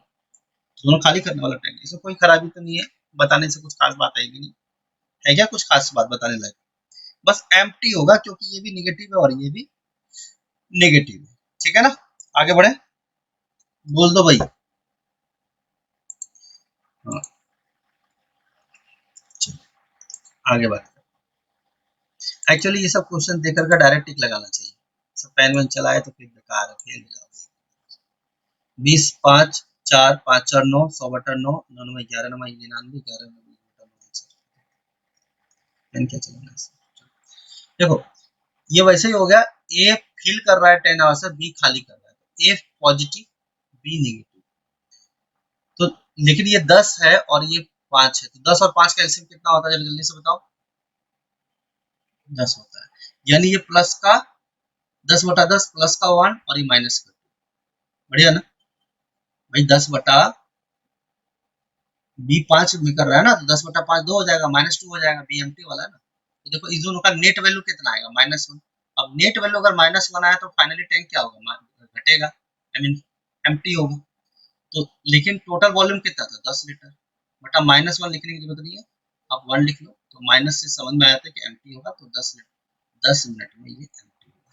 दोनों खाली करने वाला टैग, इसमें कोई खराबी तो नहीं है, बताने से कुछ खास बात आएगी नहीं। है क्या कुछ खास बात बताने लायक? बस एम्प्टी होगा क्योंकि ये भी निगेटिव है और ये भी निगेटिव है। ठीक है ना? आगे बढ़े, बोल दो भाई। हाँ, आगे बात। एक्चुअली ये सब क्वेश्चन देकर का डायरेक्ट टिक लगाना चाहिए। सब पेन वेन चलाए तो फिर बेकार है, फेल हो जाओगे। 20 5 4 5 4 9 100/9 9 9 11 9 99 11 पेन क्या चलाना है? देखो ये वैसे ही हो गया। ए फिल कर रहा है 10 आवर्स से, बी खाली कर रहा है। ए पॉजिटिव, बी नेगेटिव। तो लेकिन ये 10 है और ये 5 है, तो 10 और 5 का एलसीएम कितना होता है? जल्दी जल्दी से बताओ। 10 होता है। यानी ये प्लस का 10/10 प्लस का 1 और ये माइनस का 2। बढ़िया ना भाई? 10 बी 5 में कर रहा है ना, तो 10/5 2 हो जाएगा, -2 हो जाएगा। बी एम्प्टी वाला है ना। तो देखो इस दोनों का नेट वैल्यू कितना आएगा? -1। अब नेट वैल्यू अगर -1 आया तो फाइनली टैंक क्या होगा? घटेगा, आई मीन एम्प्टी होगा। तो लेकिन टोटल वॉल्यूम कितना था? 10 लीटर बटा -1 लिखने की जरूरत नहीं है, आप 1 लिख लो। तो माइनस से समझ में आया था कि एम्प्टी होगा, तो 10 मिनट में ये एम्प्टी होगा।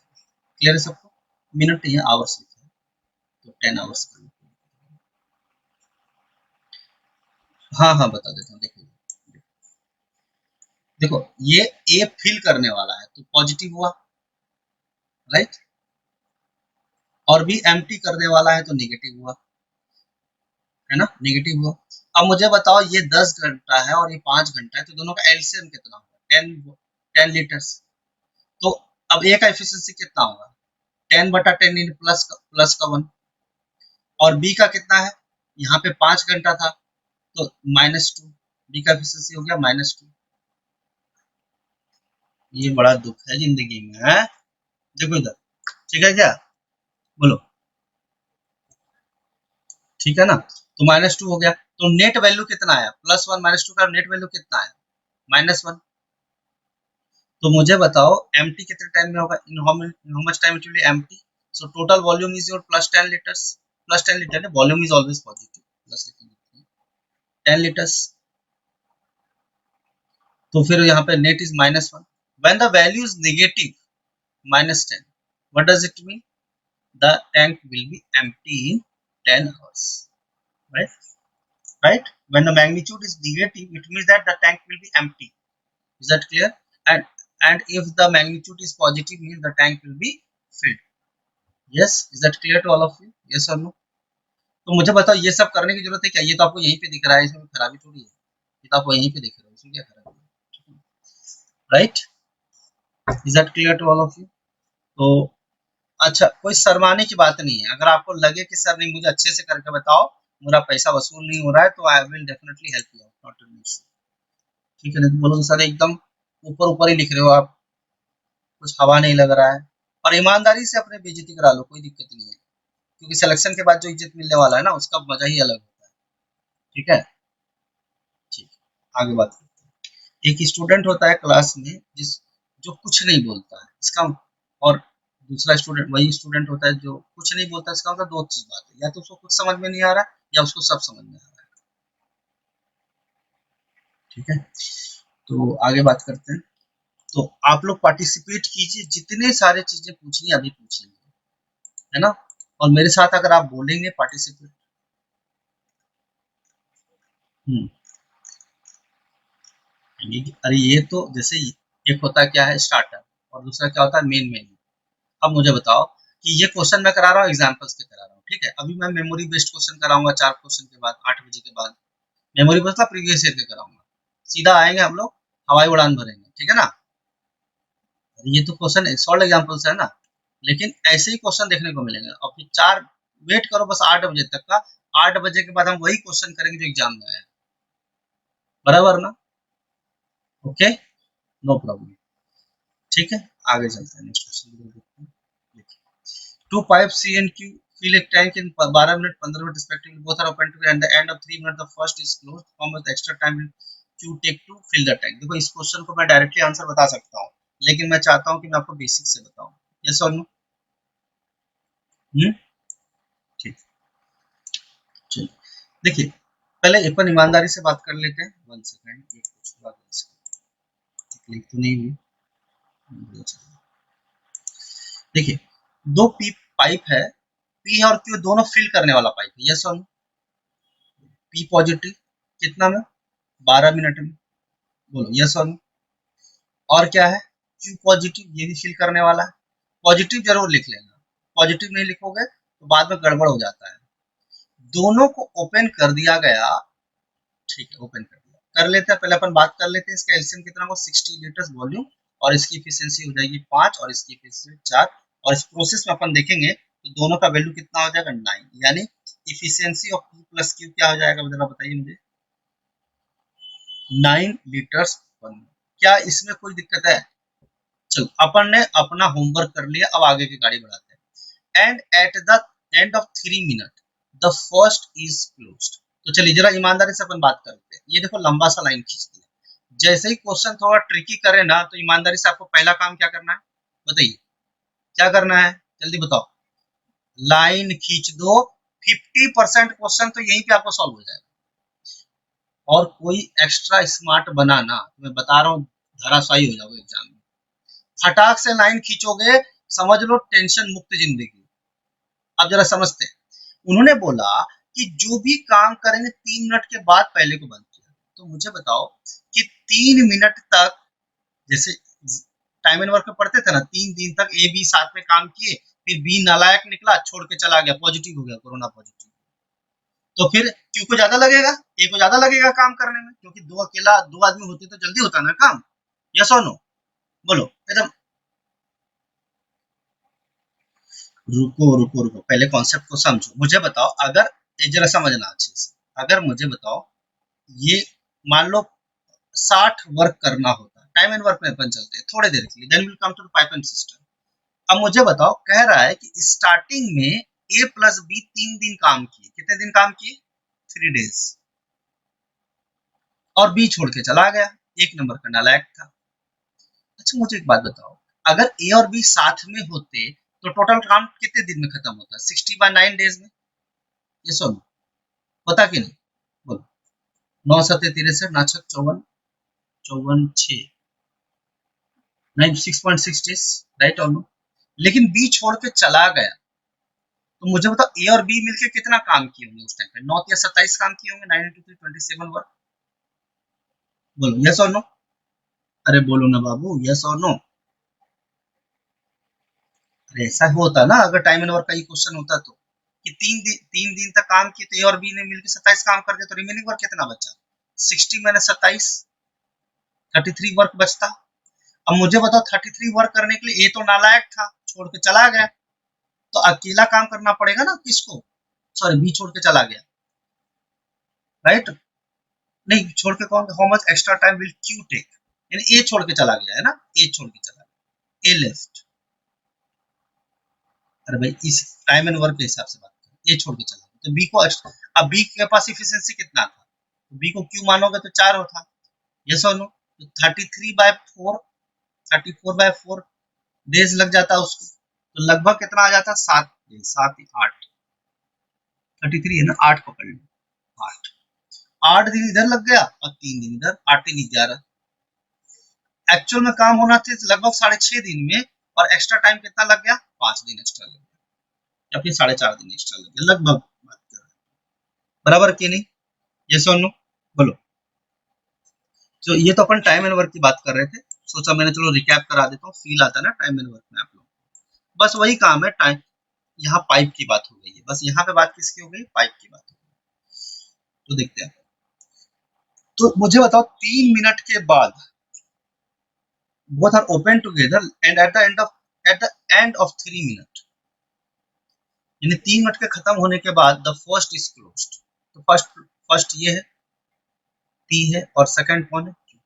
क्लियर है सबको? मिनट ये आवर्स लिखा है, तो 10 आवर्स का। हाँ हाँ बता देता हूँ। देखो देखो ये ए फिल करने वाला है तो पॉजिटिव हुआ, राइट? और बी एम्प्टी करने वाला है तो नेगेटिव हुआ, है ना? नेगेटिव हुआ। अब मुझे बताओ ये 10 घंटा है और ये 5 घंटा है, तो दोनों का एलसीएम कितना होगा? 10 लीटर्स। तो अब ए का एफिशिएंसी कितना होगा? 10/10 इन प्लस का 1। और बी का कितना है? यहाँ पे 5 घंटा था तो -2। बी का एफिशिएंसी हो गया -2। ये बड़ा दुख है जिंदगी में, है? देखो इधर, ठीक है क्या? बोलो, ठीक है ना? तो -2 हो गया। तो नेट वैल्यू कितना आया? +1 -2 का नेट वैल्यू कितना आया? -1। तो मुझे बताओ एम्प्टी कितने टाइम में होगा? In how much time it will be empty? So total volume is your +10 litres. +10 litre है, volume is always positive, plus लिखेंगे 10 लीटर्स। तो फिर यहाँ पे net is -1। When the value is negative -10, what does it mean? The tank will be empty in 10 hours, right? Right? When the magnitude is negative, it means that the tank will be empty. Is that clear? And if the magnitude is positive, means the tank will be filled. Yes, is that clear to all of you? Yes or no? तो मुझे बताओ ये सब करने की जरूरत है क्या? ये तो आपको यहीं पे दिख रहा है, इसमें खराबी थोड़ी है। ये तो आपको यहीं पे दिख रहा है, इसमें क्या खराबी है? Right? Is that clear to all of you? तो अच्छा, कोई शर्माने की बात नहीं है। अगर आपको लगे कि सर नहीं मुझे अच्छे से करके बताओ, मेरा पैसा वसूल नहीं हो रहा है, तो I will definitely help you out, not an issue. ठीक है? नहीं तो बोलो सर एकदम ऊपर ऊपर ही लिख रहे हो आप, कुछ हवा नहीं लग रहा है। और ईमानदारी से अपने बेइज्जती करा लो, कोई दिक्कत नहीं है। क्योंकि सिलेक्शन के बाद जो इज्जत मिलने वाला है ना, उसका मजा ही अलग होता है। ठीक है? ठीक, आगे बात करते हैं। एक स्टूडेंट होता है क्लास में जिस जो कुछ नहीं बोलता है, इसका, और दूसरा स्टूडेंट वही स्टूडेंट होता है जो कुछ नहीं बोलता। इसका मतलब दो चीज बात है, या तो उसको कुछ समझ में नहीं आ रहा है या उसको सब समझ में आ रहा है। ठीक है? तो आगे बात करते हैं। तो आप लोग पार्टिसिपेट कीजिए, जितने सारे चीजें पूछनी है अभी पूछ लीजिए, है ना? और मेरे साथ अगर आप बोलेंगे पार्टिसिपेट। अरे ये तो जैसे एक होता है क्या है स्टार्टर, और दूसरा क्या होता है मेन मेन्यू। अब मुझे बताओ कि ये क्वेश्चन मैं करा रहा हूँ एग्जांपल्स के करा रहा हूँ, ठीक है? अभी मैं मेमोरी बेस्ड क्वेश्चन कराऊंगा 4 क्वेश्चन के बाद 8 बजे के बाद। मेमोरी बेस्ड का प्रीवियस ईयर के कराऊंगा। सीधा आएंगे हम लोग, हवाई उड़ान भरेंगे, ठीक है ना? ये तो क्वेश्चन सॉल्व एग्जांपल्स है ना, लेकिन ऐसे ही क्वेश्चन देखने को मिलेंगे। और फिर 4 वेट करो बस 8 बजे तक का। 8 बजे के बाद हम वही क्वेश्चन करेंगे जो एग्जाम में आया, बराबर ना? Okay, no problem. ठीक है, आगे चलते हैं नेक्स्ट क्वेश्चन की तरफ देखते हैं। Two pipe C and Q fill a tank in 12 minute 15 minute respectively, both are open to be, and the end of 3 minutes the first is closed, how much extra time will you take to fill the tank? देखो इस question को मैं directly answer बता सकता हूँ, लेकिन मैं चाहता हूँ कि मैं आपको बेसिक से बताऊं। यस और नो? ठीक, चलिए देखिए, पहले अपन ईमानदारी से बात कर लेते हैं। 1 सेकंड, ये कुछ बात तकलीफ तो नहीं हुई? देखिए, दो पी पाइप है, पी और क्यू दोनों फिल करने वाला पाइप है। यस और नो? पी पॉजिटिव कितना में? 12 मिनट में। बोलो यस और नो? और क्या है? क्यू पॉजिटिव, ये भी फिल करने वाला है। पॉजिटिव जरूर लिख लेना, पॉजिटिव नहीं लिखोगे तो बाद में गड़बड़ हो जाता है। दोनों को ओपन कर दिया गया, ठीक है, ओपन कर दिया। कर लेते हैं, पहले अपन बात कर लेते हैं इसका एलसीएम कितना होगा, 60 लीटर्स वॉल्यूम, और इसकी एफिशिएंसी हो जाएगी 5 और इसकी एफिशिएंसी 4, और इस प्रोसेस में अपन देखेंगे तो दोनों का वैल्यू कितना हो जाएगा, 9, यानी efficiency of P plus Q क्या हो जाएगा, जरा बताइए मुझे। 9 लीटर्स पर मिनट। क्या इसमें कोई दिक्कत है? चलो, अपन ने अपना होमवर्क कर लिया, अब आगे की गाड़ी बढ़ाते हैं। And at the end of 3 minute the first is closed. तो चलिए जरा ईमानदारी से अपन बात करते हैं। ये देखो लंबा सा लाइन खींच दिया। जैसे ही क्वेश्चन थोड़ा ट्रिकी करे ना, तो ईमानदारी से आपको पहला काम क्या करना है, बताइए क्या करना है, जल्दी बताओ। लाइन खींच दो, 50% क्वेश्चन तो यहीं पे आपको सॉल्व हो जाएगा। और कोई एक्स्ट्रा स्मार्ट बनाना, मैं बता रहा हूँ, धराशायी हो जाओगे एग्जाम में। फटाक से लाइन खींचोगे, समझ लो टेंशन मुक्त जिंदगी। अब जरा समझते हैं। उन्होंने बोला कि जो भी काम करेंगे 3 मिनट के बाद पहले को बंद किया। तो मुझे बताओ कि 3 मिनट तक, जैसे टाइम एंड वर्क में पढ़ते थे ना, 3 दिन तक ए बी साथ में काम किए, फिर बी नालायक निकला, छोड़ के चला गया, पॉजिटिव हो गया, कोरोना पॉजिटिव। तो फिर क्यू को ज्यादा लगेगा, ए को ज्यादा लगेगा काम करने में, क्योंकि दो आदमी होते तो जल्दी होता ना काम। यस और नो? बोलो एकदम। रुको, पहले कॉन्सेप्ट को समझो। मुझे बताओ, अगर ये जरा समझना अच्छे से, अगर मुझे बताओ ये मान लो 60 वर्क करना होता है, टाइम एंड वर्क में अपन चलते हैं थोड़ी देर के लिए, then will come to pipe and system. अब मुझे बताओ, कह रहा है कि स्टार्टिंग में ए प्लस बी 3 दिन काम किए। कितने दिन काम किए? 3 डेज। और बी छोड़ के चला गया, एक नंबर का नालायक था। अच्छा मुझे एक बात बताओ, अगर ए और बी साथ में होते तो टोटल काम कितने दिन में खत्म होता? 60/9 डेज में। ये सुन, पता कि नहीं? बोलो। 9 7 63 9 6 54 54 6 96.6 डेज, राइट और नो? लेकिन बी छोड़ के चला गया, तो मुझे बताओ ए और बी मिलके कितना काम किए होंगे उस टाइम पे? 9 या 27 काम किए होंगे, 9 into 3 27 वर्क। बोलो यस और नो? अरे बोलो ना बाबू, यस और नो? अरे ऐसा होता ना, अगर टाइम एंड वर्क का ये क्वेश्चन होता तो, कि 3 दिन तक काम किए तो ए और बी ने मिलकर 27 काम कर दिया, तो रिमेनिंग वर्क कितना बचा? 60 माइनस 27, 33 वर्क बचता। अब मुझे बताओ 33 वर्क करने के लिए ए तो नालायक था, छोड़ के चला गया, तो अकेला काम करना पड़ेगा ना किसको? सॉरी, बी छोड़ के चला गया, राइट? नहीं छोड़ के कौन, how much extra time will Q take, यानी ए छोड़ के चला गया है ना, ए छोड़ के चला गया, ए लेफ्ट। अरे भाई इस टाइम एंड वर्क के हिसाब से बात करें, ए छोड़ के चला गया तो बी को एक्स्ट्रा, अब बी के पास इफिशिएंसी कितना था, तो बी को क्यू मानोगे तो 4 होता। यस और नो? तो 33/4, 34/4 डेज लग जाता उसको, तो लगभग कितना आ जाता, 7 डेज, 7 8, 33 है ना, 8 पकड़ लो, 8 8 दिन इधर लग गया और 3 दिन इधर, 8 3 11। एक्चुअल में काम होना चाहिए लगभग 6.5 दिन में, और एक्स्ट्रा टाइम कितना लग गया, 5 दिन एक्स्ट्रा लग गया, या फिर 4.5 दिन एक्स्ट्रा लग गया लगभग, बराबर कि नहीं? ये सुन लो, बोलो। तो ये तो अपन टाइम एंड वर्क की बात कर रहे थे, सोचा मैंने चलो रिकैप करा देता हूँ, फील आता है ना टाइम एंड वर्क में आप लोग। बस वही काम है, टाइम। यहाँ पाइप की बात हो गई है, बस यहाँ पे बात किसकी हो गई, पाइप की बात हो गई। तो देखते हैं, तो मुझे बताओ 3 मिनट के बाद both are open together and at the end of 3 minute, यानी 3 मिनट के खत्म होने के बाद द फर्स्ट इज क्लोज्ड। तो फर्स्ट ये है, पी है, और सेकंड कौन है, Q।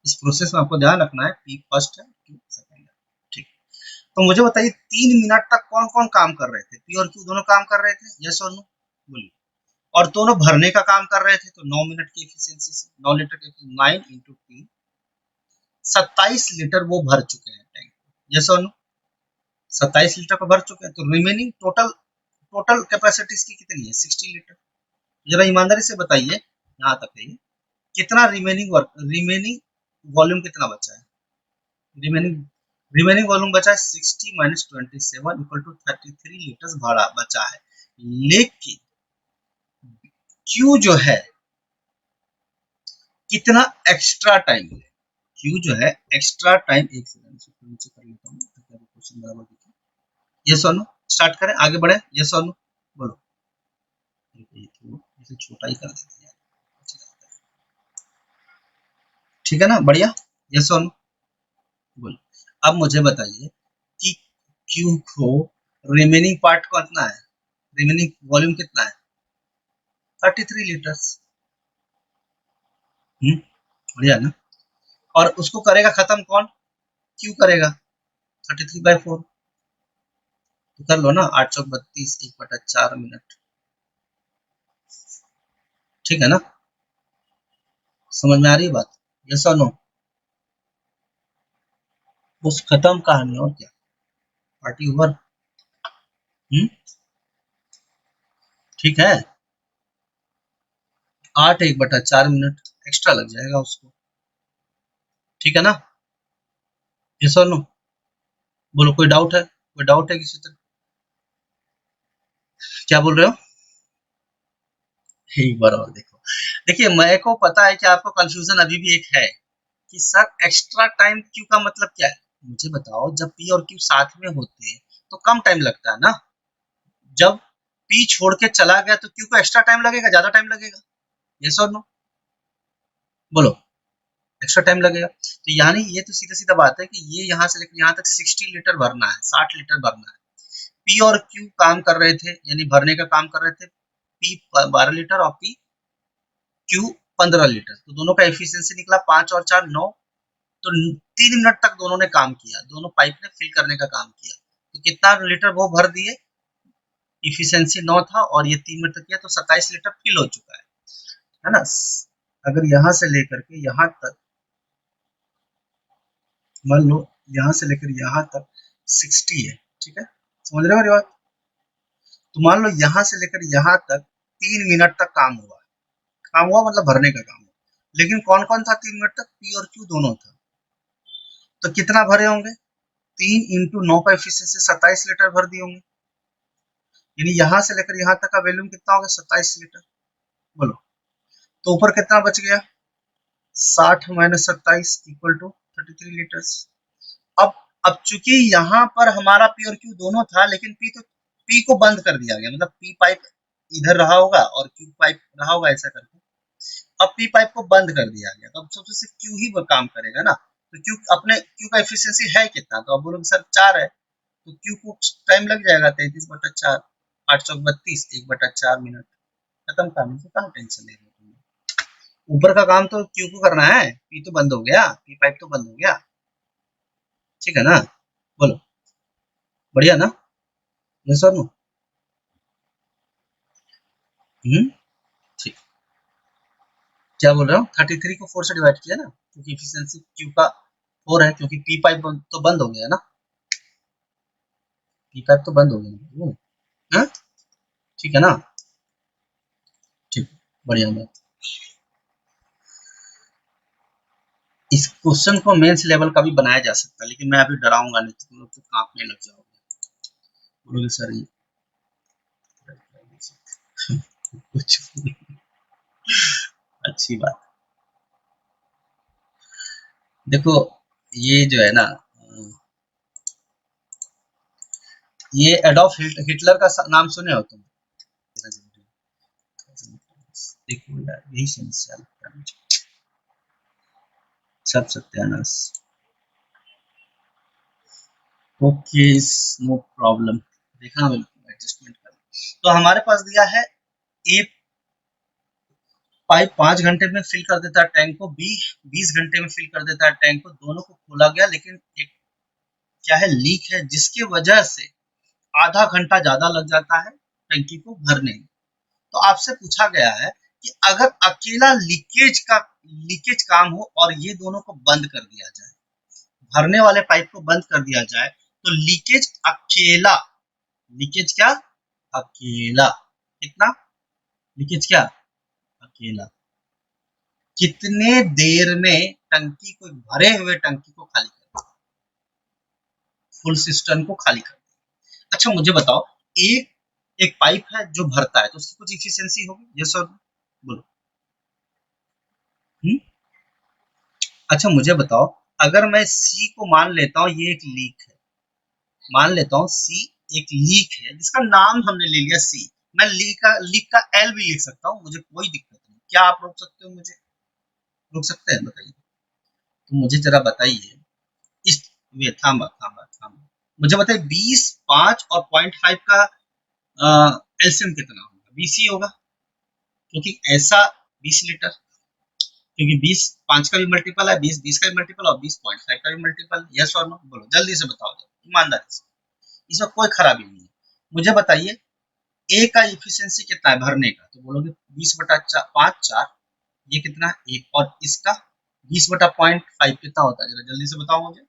इस प्रोसेस में आपको ध्यान रखना है, पी फर्स्ट है, Q सेकंड है, ठीक। तो मुझे बताइए 3 मिनट तक कौन कौन काम कर रहे थे, पी और क्यू दोनों काम कर रहे थे, यस और नो, बोलिए। और दोनों भरने का काम कर रहे थे, तो 9 मिनट की एफिशिएंसी से 9 लीटर की 9 इंटू 3 27 लीटर वो भर चुके हैं टैंक, यस और नो, 27 लीटर को भर चुके हैं। तो रिमेनिंग टोटल टोटल कैपेसिटी इसकी कितनी है, 60 लीटर। जरा ईमानदारी से बताइए, यहाँ तक है, कितना रिमेनिंग वॉल्यूम कितना बचा है, रिमेनिंग रिमेनिंग वॉल्यूम बचा है 60 माइनस 27 इक्वल टू 33 लीटर भाड़ा बचा है। लेकिन क्यू जो है कितना एक्स्ट्रा टाइम है, क्यू जो है एक्स्ट्रा टाइम, एक सेकंड नीचे कर लेता हूँ क्वेश्चन बराबर दिखे। यस और नो, स्टार्ट करें, आगे बढ़े, यस और नो, बोलो। इसे छोटा ही कर देते हैं, ठीक है ना, बढ़िया, यस और नो, बोलो। अब मुझे बताइए कि क्यू को रिमेनिंग पार्ट कितना है, रिमेनिंग वॉल्यूम कितना है, 33 लीटर्स, बढ़िया ना। और उसको करेगा खत्म कौन, क्यू करेगा, 33/4, तो कर लो ना, 832 1/4 मिनट, ठीक है ना, समझ में आ रही है बात, यस और नो, बस खत्म कहानी, और क्या, पार्टी ओवर, ठीक है। 8 1/4 मिनट एक्स्ट्रा लग जाएगा उसको, ठीक है ना, यस और नो, बोलो, कोई डाउट है, कोई डाउट है किसी तरह, क्या बोल रहे हो, एक बार और देखो, देखिए मेरे को पता है कि आपको कंफ्यूजन अभी भी एक है कि सर एक्स्ट्रा टाइम क्यू का मतलब क्या है, मुझे बताओ, जब पी और क्यू साथ में होते हैं तो कम टाइम लगता है ना, जब पी छोड़ के चला गया तो क्यू को एक्स्ट्रा टाइम लगेगा, ज्यादा टाइम लगेगा, यस और नो, बोलो, एक्स्ट्रा टाइम लगेगा। तो यानी ये तो सीधा सीधा बात है कि ये यहाँ से लेकर यहाँ तक 60 लीटर भरना है, 60 लीटर भरना है, पी और क्यू काम कर रहे थे, यानी भरने का काम कर रहे थे, पी 12 लीटर और पी क्यू 15 लीटर, तो दोनों का एफिशिएंसी निकला 5 और 4 9, तो 3 मिनट तक दोनों ने काम किया, दोनों पाइप ने फिल करने का काम किया, तो कितना लीटर वो भर दिए, इफिशियंसी 9 था और ये 3 मिनट तक किया, तो 27 लीटर फिल हो चुका है ना। अगर यहाँ से लेकर के यहाँ तक, मान लो यहाँ से लेकर यहाँ तक 60 है, ठीक है, समझ रहे हो मेरी बात, तो मान लो यहाँ से लेकर यहाँ तक 3 मिनट तक काम हुआ, काम हुआ मतलब भरने का काम हुआ, लेकिन कौन कौन था 3 मिनट तक, पी और क्यू दोनों था, तो कितना भरे होंगे, 3 × 9 का एफिशिएंसी 27 लीटर भर दिए होंगे, यानी यहाँ से लेकर यहाँ तक का वैल्यूम कितना होगा, 27 लीटर, बोलो, तो ऊपर कितना बच गया, 60 माइनस 27 इक्वल टू 33 लीटर्स। अब अब चूंकि यहाँ पर हमारा पी और क्यू दोनों था, लेकिन पी को बंद कर दिया गया, मतलब पी पाइप इधर रहा होगा और क्यू पाइप रहा होगा, ऐसा करके अब पी पाइप को बंद कर दिया गया, तो अब सबसे सिर्फ क्यू ही वो काम करेगा ना, तो क्यू अपने क्यू का एफिशिएंसी है कितना, तो अब बोलोगे सर 4 है, तो क्यू को टाइम लग जाएगा 33/4, 832 1/4 मिनट, खत्म कहानी, से कहाँ टेंशन ले रहे हो तुम, ऊपर का काम तो क्यू को करना है, पी तो बंद हो गया, पी पाइप तो बंद हो गया, ठीक है ना, बोलो, बढ़िया ना, यस और नो, ठीक, क्या बोल रहा हूँ, 33 को 4 से डिवाइड किया ना, क्योंकि एफिशिएंसी क्यू का 4 है, क्योंकि पी पाइप तो बंद हो गया ना, पी पाइप तो बंद हो गया, हाँ, ठीक है ना, ठीक, बढ़िया बात। इस क्वेश्चन को मेंस लेवल का भी बनाया जा सकता है, लेकिन मैं अभी डराऊंगा नहीं, तुम लोग तो कांपने लग जाओगे, बोलोगे सर ये कुछ अच्छी बात, देखो ये जो है ना, ये एडॉल्फ हिटलर का नाम सुने हो तुम, देखो यार यही समस्या लगता है मुझे, सब सत्यानाश, ओके, नो प्रॉब्लम, देखा एडजस्टमेंट कर, तो हमारे पास दिया है ए पाइप 5 घंटे में फिल कर देता है टैंक को, बी 20 घंटे में फिल कर देता है टैंक को, दोनों को खोला गया, लेकिन एक क्या है, लीक है, जिसकी वजह से आधा घंटा ज्यादा लग जाता है टंकी को भरने में। तो आपसे पूछा गया है कि अगर अकेला लीकेज काम हो और ये दोनों को बंद कर दिया जाए, भरने वाले पाइप को बंद कर दिया जाए, तो लीकेज क्या, अकेला, कितना, लीकेज क्या, अकेला, कितने देर में टंकी को, भरे हुए टंकी को खाली कर, फुल सिस्टम को खाली कर। अच्छा मुझे बताओ, एक एक पाइप है जो भरता है, तो उसकी कुछ इफिशियंसी होगी, यस और बोलो। हुँ? अच्छा मुझे बताओ, अगर मैं सी को मान लेता हूँ ये एक लीक है, मान लेता हूँ सी एक लीक है जिसका नाम हमने ले लिया सी, मैं लीक का एल भी लिख सकता हूँ, मुझे कोई दिक्कत नहीं। क्या आप रोक सकते हो मुझे, रोक सकते हैं, बताइए। तो मुझे जरा बताइए, इस वे थामा थामा थामा मुझे बताइए 20, 5 और 0.5 का एलसीएम कितना होगा, 20 ही होगा, क्योंकि ऐसा 20 लीटर, क्योंकि 20 5 का भी मल्टीपल है, 20 20 का भी मल्टीपल और 20.5 का भी मल्टीपल। यस और नो, बोलो जल्दी से बताओ, ईमानदारी से, इसमें कोई खराबी नहीं है। मुझे बताइए ए का इफिशियंसी कितना है भरने का, तो बोलोगे 20/5 4, ये कितना है 1, और इसका 20/0.5 कितना होता है, जरा जल्दी से बताओ मुझे।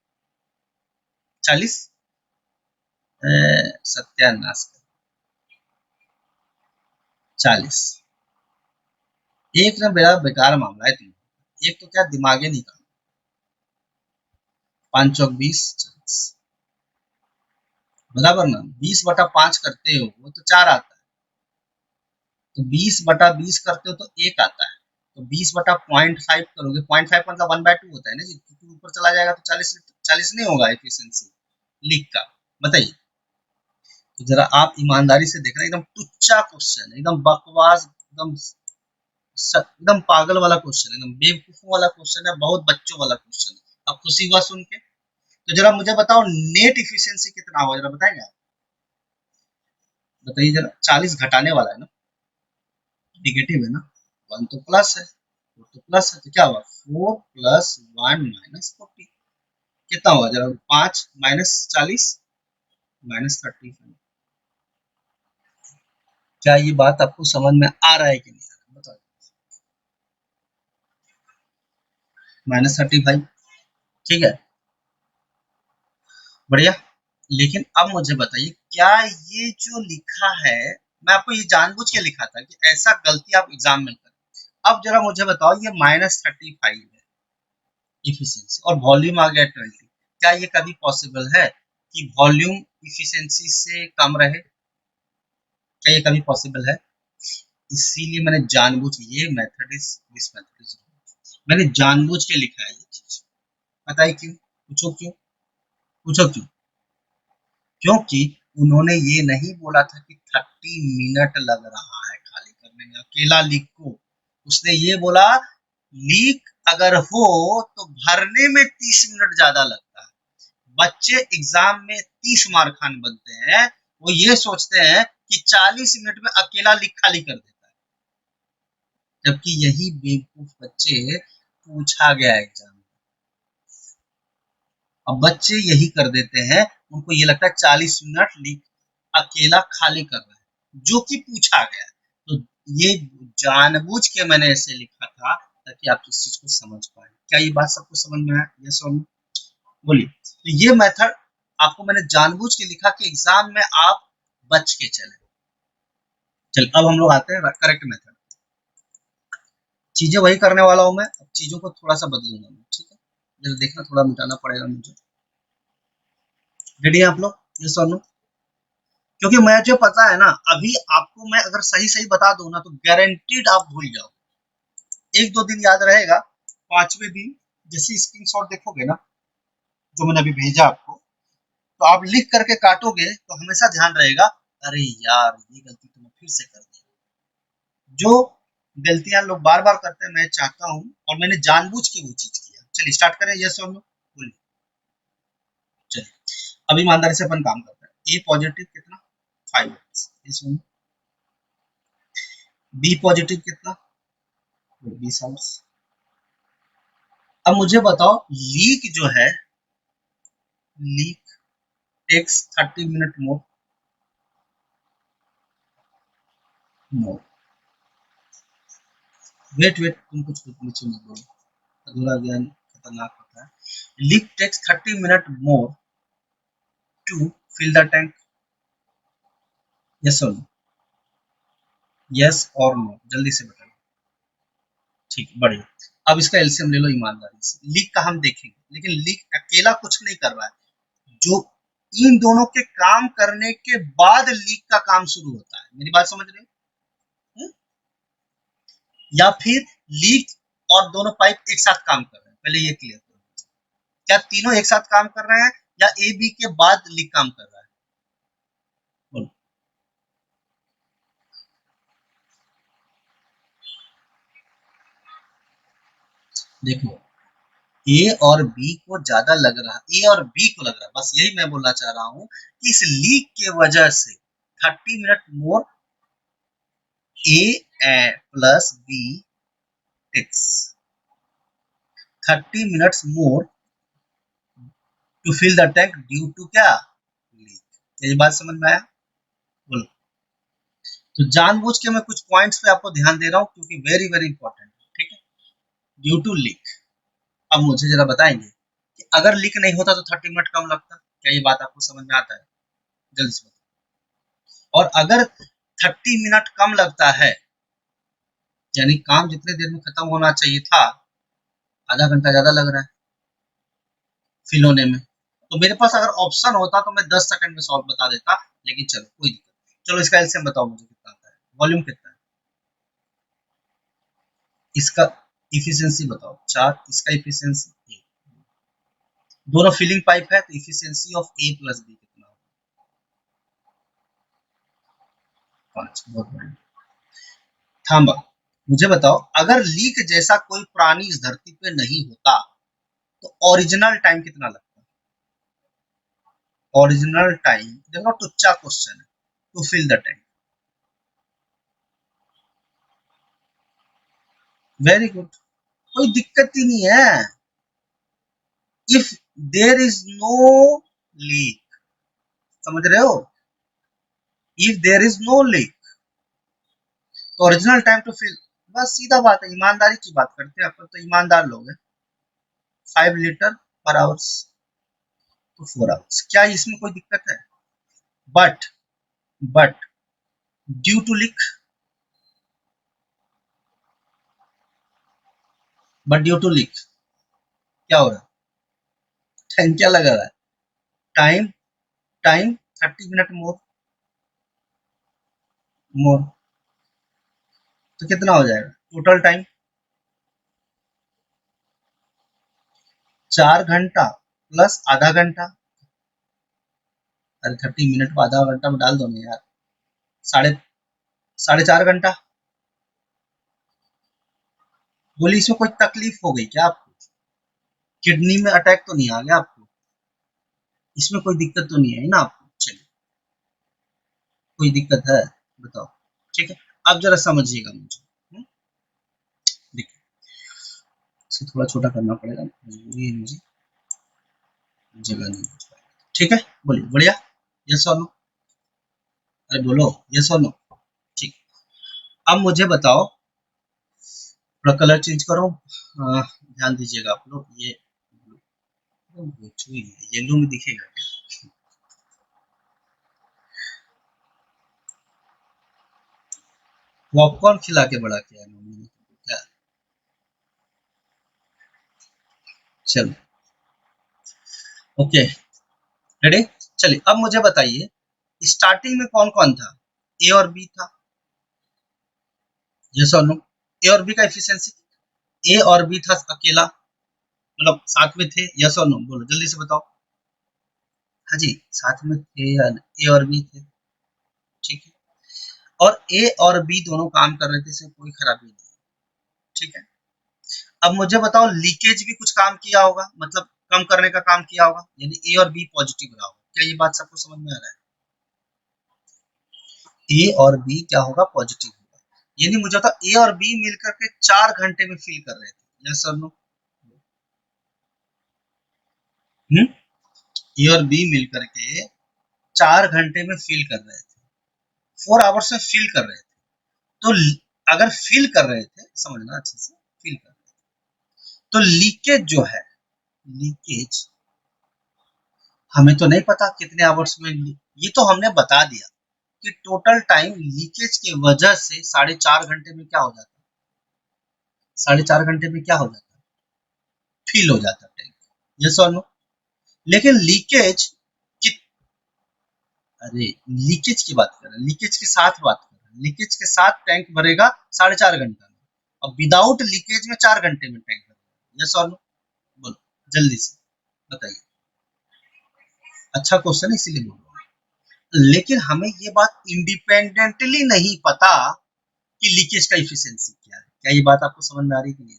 40, सत्यानाश, 40, एक ना बड़ा बेकार मामला है तुम, एक तो क्या दिमागे नहीं काम, 5 चौक 20, 40, बराबर ना, 20/5 करते हो वो तो 4 आता है, तो 20/20 करते हो तो 1 आता है, तो 20/0.5 करोगे, 0.5 मतलब 1/2 होता है ना जी, क्योंकि ऊपर चला जाएगा तो 40 नहीं होगा एफिशिएंसी लीक का, बताइए। तो जरा आप ईमानदारी से देखना, एकदम टुच्चा क्वेश्चन, एकदम बकवास, एकदम पागल वाला क्वेश्चन है, एकदम बेवकूफों वाला क्वेश्चन है, बहुत बच्चों वाला क्वेश्चन है। अब खुशी हुआ सुन के, तो जरा मुझे बताओ नेट इफिशियंसी कितना होगा, जरा बताएंगे आप, बताइए जरा। 40 घटाने वाला है ना, निगेटिव है ना, 1 तो प्लस है, 4 तो प्लस है, तो क्या हुआ 4 प्लस 1 माइनस 40, कितना होगा जरा, 5 माइनस 40 माइनस 30। क्या ये बात आपको समझ में आ रहा है कि नहीं आ रहा है, बताओ। -35, ठीक है, बढ़िया। लेकिन अब मुझे बताइए, क्या ये जो लिखा है, मैं आपको ये जानबूझ के लिखा था कि ऐसा गलती आप एग्जाम में करें। अब जरा मुझे बताओ, ये -35 है इफिशियंसी और वॉल्यूम आ गया 20, क्या ये कभी पॉसिबल है कि वॉल्यूम इफिशियंसी से कम रहे, क्या ये कभी पॉसिबल है? इसीलिए मैंने जानबूझ के, ये method is this method is, मैंने जानबूझ के लिखा है ये चीज, पता है क्यों, पूछो क्यों, पूछो क्यों, क्योंकि उन्होंने ये नहीं बोला था कि 30 मिनट लग रहा है खाली करने में अकेला लीक को, उसने ये बोला लीक अगर हो तो भरने में 30 मिनट ज्यादा लगता है। बच्चे एग्जाम में 30 मार खान बनते हैं, वो ये सोचते हैं कि 40 मिनट में अकेला लीक खाली कर देता है, जबकि यही बेवकूफ बच्चे पूछा गया एग्जाम, अब बच्चे यही कर देते हैं, उनको ये लगता है 40 मिनट लीक अकेला खाली कर रहा है, जो कि पूछा गया है। तो ये जानबूझ के मैंने ऐसे लिखा था ताकि आप इस चीज को समझ पाए। क्या ये बात सबको समझ में आया, यस और नो, बोलिए। तो ये मेथड आपको मैंने जानबूझ के लिखा कि एग्जाम में आप बच के चले। चल अब हम लोग आते हैं करेक्ट मेथड, चीजें वही करने वाला हूं मैं, अब चीजों को थोड़ा सा बदलूंगा मैं, ठीक है, जरा देखना थोड़ा मिटाना पड़ेगा मुझे। रेडी है आप लोग, यस और नो, क्योंकि मुझे पता है ना, अभी आपको मैं अगर सही सही बता दूं ना तो गारंटीड आप भूल जाओ, एक दो दिन याद रहेगा, पांचवें दिन जैसे स्क्रीनशॉट देखोगे ना जो मैंने अभी भेजा आपको, तो आप लिख करके काटोगे तो हमेशा ध्यान रहेगा, अरे यार ये गलती तो मैं फिर से कर दी, जो गलतियां लोग बार बार करते हैं मैं चाहता हूँ, और मैंने जानबूझ के वो चीज किया। चलिए स्टार्ट करें, यस और नो, बोलिए। चलिए अब ईमानदारी से अपन काम करते हैं, ए पॉजिटिव कितना 5, यस और नो, बी पॉजिटिव कितना 20 आवर्स। अब मुझे बताओ लीक जो है, leak takes 30 minute more. Wait तुम कुछ नीचे मत बोलो, अधूरा ज्ञान खतरनाक होता है। Leak takes 30 minute more to fill the tank, yes और नो, यस और नो, जल्दी से बताओ। ठीक, बढ़िया। अब इसका एलसीएम ले लो ईमानदारी से। लीक का हम देखेंगे, लेकिन लीक अकेला कुछ नहीं कर रहा है, जो इन दोनों के काम करने के बाद लीक का काम शुरू होता है। मेरी बात समझ रहे हो? या फिर लीक और दोनों पाइप एक साथ काम कर रहे हैं, पहले ये क्लियर करो। क्या तीनों एक साथ काम कर रहे हैं या ए बी के बाद लीक काम कर रहा है? बोलो। देखो, ए और बी को ज्यादा लग रहा है, ए और बी को लग रहा है, बस यही मैं बोलना चाह रहा हूं कि इस लीक के वजह से 30 minute more A plus B takes 30 minutes more to fill the tank due to क्या? लीक। ये बात समझ में आया? बोलो। तो जानबूझ के मैं कुछ पॉइंट्स पे आपको ध्यान दे रहा हूं क्योंकि वेरी वेरी इंपॉर्टेंट है, ठीक है? Due to leak. अब मुझे जरा बताएंगे कि अगर लीक नहीं होता तो 30 मिनट कम लगता, क्या ये बात आपको समझ में आता है? जल्दी से बताओ। और अगर 30 मिनट कम लगता है, यानी काम जितने देर में खत्म होना चाहिए था, आधा घंटा ज्यादा लग रहा है फिल होने में, तो मेरे पास अगर ऑप्शन होता तो मैं 10 सेकंड में सॉल्व बता देता, लेकिन चलो कोई दिक्कत नहीं। चलो इसका एलसीएम बताओ मुझे कितना आता है, वॉल्यूम कितना है, इसका इफिशियंसी बताओ 4, इसका इफिशियंसी 1, दोनों फिलिंग पाइप है तो efficiency of A plus B कितना होगा? 5। बहुत बढ़िया। थांबा, मुझे बताओ अगर लीक जैसा कोई प्राणी इस धरती पे नहीं होता तो ओरिजिनल टाइम कितना लगता? ओरिजिनल टाइम, देखो टुच्चा क्वेश्चन है, to fill the tank. Very good, कोई दिक्कत ही नहीं है। If there is no leak, समझ रहे हो? If there is no leak तो ओरिजिनल टाइम टू फिल, बस सीधा बात है, ईमानदारी की बात करते हैं अपन तो ईमानदार लोग हैं। 5 लीटर पर आवर्स तो 4 आवर्स, क्या इसमें कोई दिक्कत है? But but due to leak, but due to leak क्या हो रहा है? टाइम क्या लगा रहा है? Time time 30 minute more, more तो कितना हो जाएगा टोटल टाइम? 4 घंटा प्लस आधा घंटा। अरे 30 मिनट को आधा घंटा में डाल दो ना यार, साढ़े साढ़े 4 घंटा। बोली इसमें कोई तकलीफ हो गई क्या आपको? किडनी में अटैक तो नहीं आ गया आपको? इसमें कोई दिक्कत तो नहीं है ना आपको? चलिए, कोई दिक्कत है बताओ, ठीक है? अब जरा समझिएगा मुझे, देखिए इसे थोड़ा छोटा करना पड़ेगा, मजबूरी है मुझे, जगह नहीं बच पाएगी, ठीक है? बोलिए, बढ़िया, यस और नो, अरे बोलो यस और नो। ठीक, अब मुझे बताओ, थोड़ा कलर चेंज करो, ध्यान दीजिएगा आप लोग, ये येलो में दिखेगा क्या? पॉपकॉर्न खिला के बड़ा किया मम्मी ने क्या? चलो ओके, रेडी? चलिए अब मुझे बताइए, स्टार्टिंग में कौन कौन था? ए और बी था, यस और नो? ए और बी का एफिशिएंसी, ए और बी था अकेला, मतलब साथ में थे, यस और नो? बोलो जल्दी से बताओ। हाँ जी, साथ में थे, ए और बी थे, ठीक है? और ए और बी दोनों काम कर रहे थे, इसमें कोई खराबी नहीं, ठीक है? अब मुझे बताओ, लीकेज भी कुछ काम किया होगा, मतलब कम करने का काम किया होगा, यानी ए और बी पॉजिटिव रहा होगा, क्या ये बात सबको समझ में आ रहा है? ए और बी क्या होगा? पॉजिटिव होगा, यानी मुझे बता ए और बी मिलकर के 4 घंटे में फिल कर रहे थे, यस और नो? ए और बी मिलकर के 4 घंटे में फिल कर रहे थे, 4 आवर्स में फिल कर रहे थे, तो अगर फिल कर रहे थे, समझना अच्छे से, फिल कर रहे थे, तो लीकेज जो है, लीकेज हमें तो नहीं पता कितने आवर्स में, ये तो हमने बता दिया कि टोटल टाइम लीकेज की वजह से 4.5 घंटे में क्या हो जाता है, 4.5 घंटे में क्या हो जाता है, फिल हो जाता है टैंक। यस और नो? लेकिन लीकेज कि, अरे लीकेज की बात कर रहे हैं, लीकेज के साथ बात कर रहे हैं, लीकेज के साथ टैंक भरेगा 4.5 घंटा में, और विदाउट लीकेज में 4 घंटे में टैंक भरेगा। यस और नो? बोलो जल्दी से बताइए। अच्छा क्वेश्चन है इसीलिए बोल रहा हूँ। लेकिन हमें ये बात इंडिपेंडेंटली नहीं पता कि लीकेज का इफिशियंसी क्या है। क्या ये बात आपको समझ में आ रही है कि नहीं?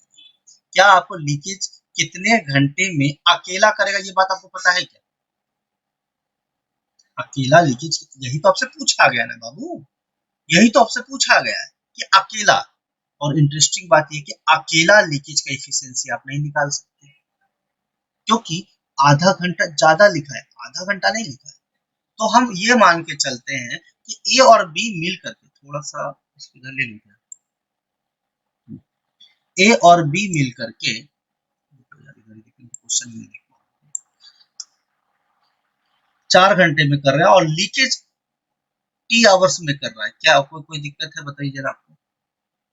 क्या आपको लीकेज कितने घंटे में अकेला करेगा, ये बात आपको पता है क्या? अकेला लीकेज, यही तो आपसे पूछा गया ना बाबू, यही तो आपसे पूछा गया है कि अकेला। और इंटरेस्टिंग बात ये कि अकेला लीकेज का इफिशियंसी आप नहीं निकाल सकते, क्योंकि आधा घंटा ज्यादा लिखा है, आधा घंटा नहीं लिखा है। तो हम ये मान के चलते हैं कि ए और बी मिल करके, थोड़ा सा इधर ले लीजिए, ए और बी मिल करके, क्वेश्चन में 4 घंटे में कर रहा है और लीकेज टी आवर्स में कर रहा है। क्या आपको कोई दिक्कत है, बताइए जरा। आपको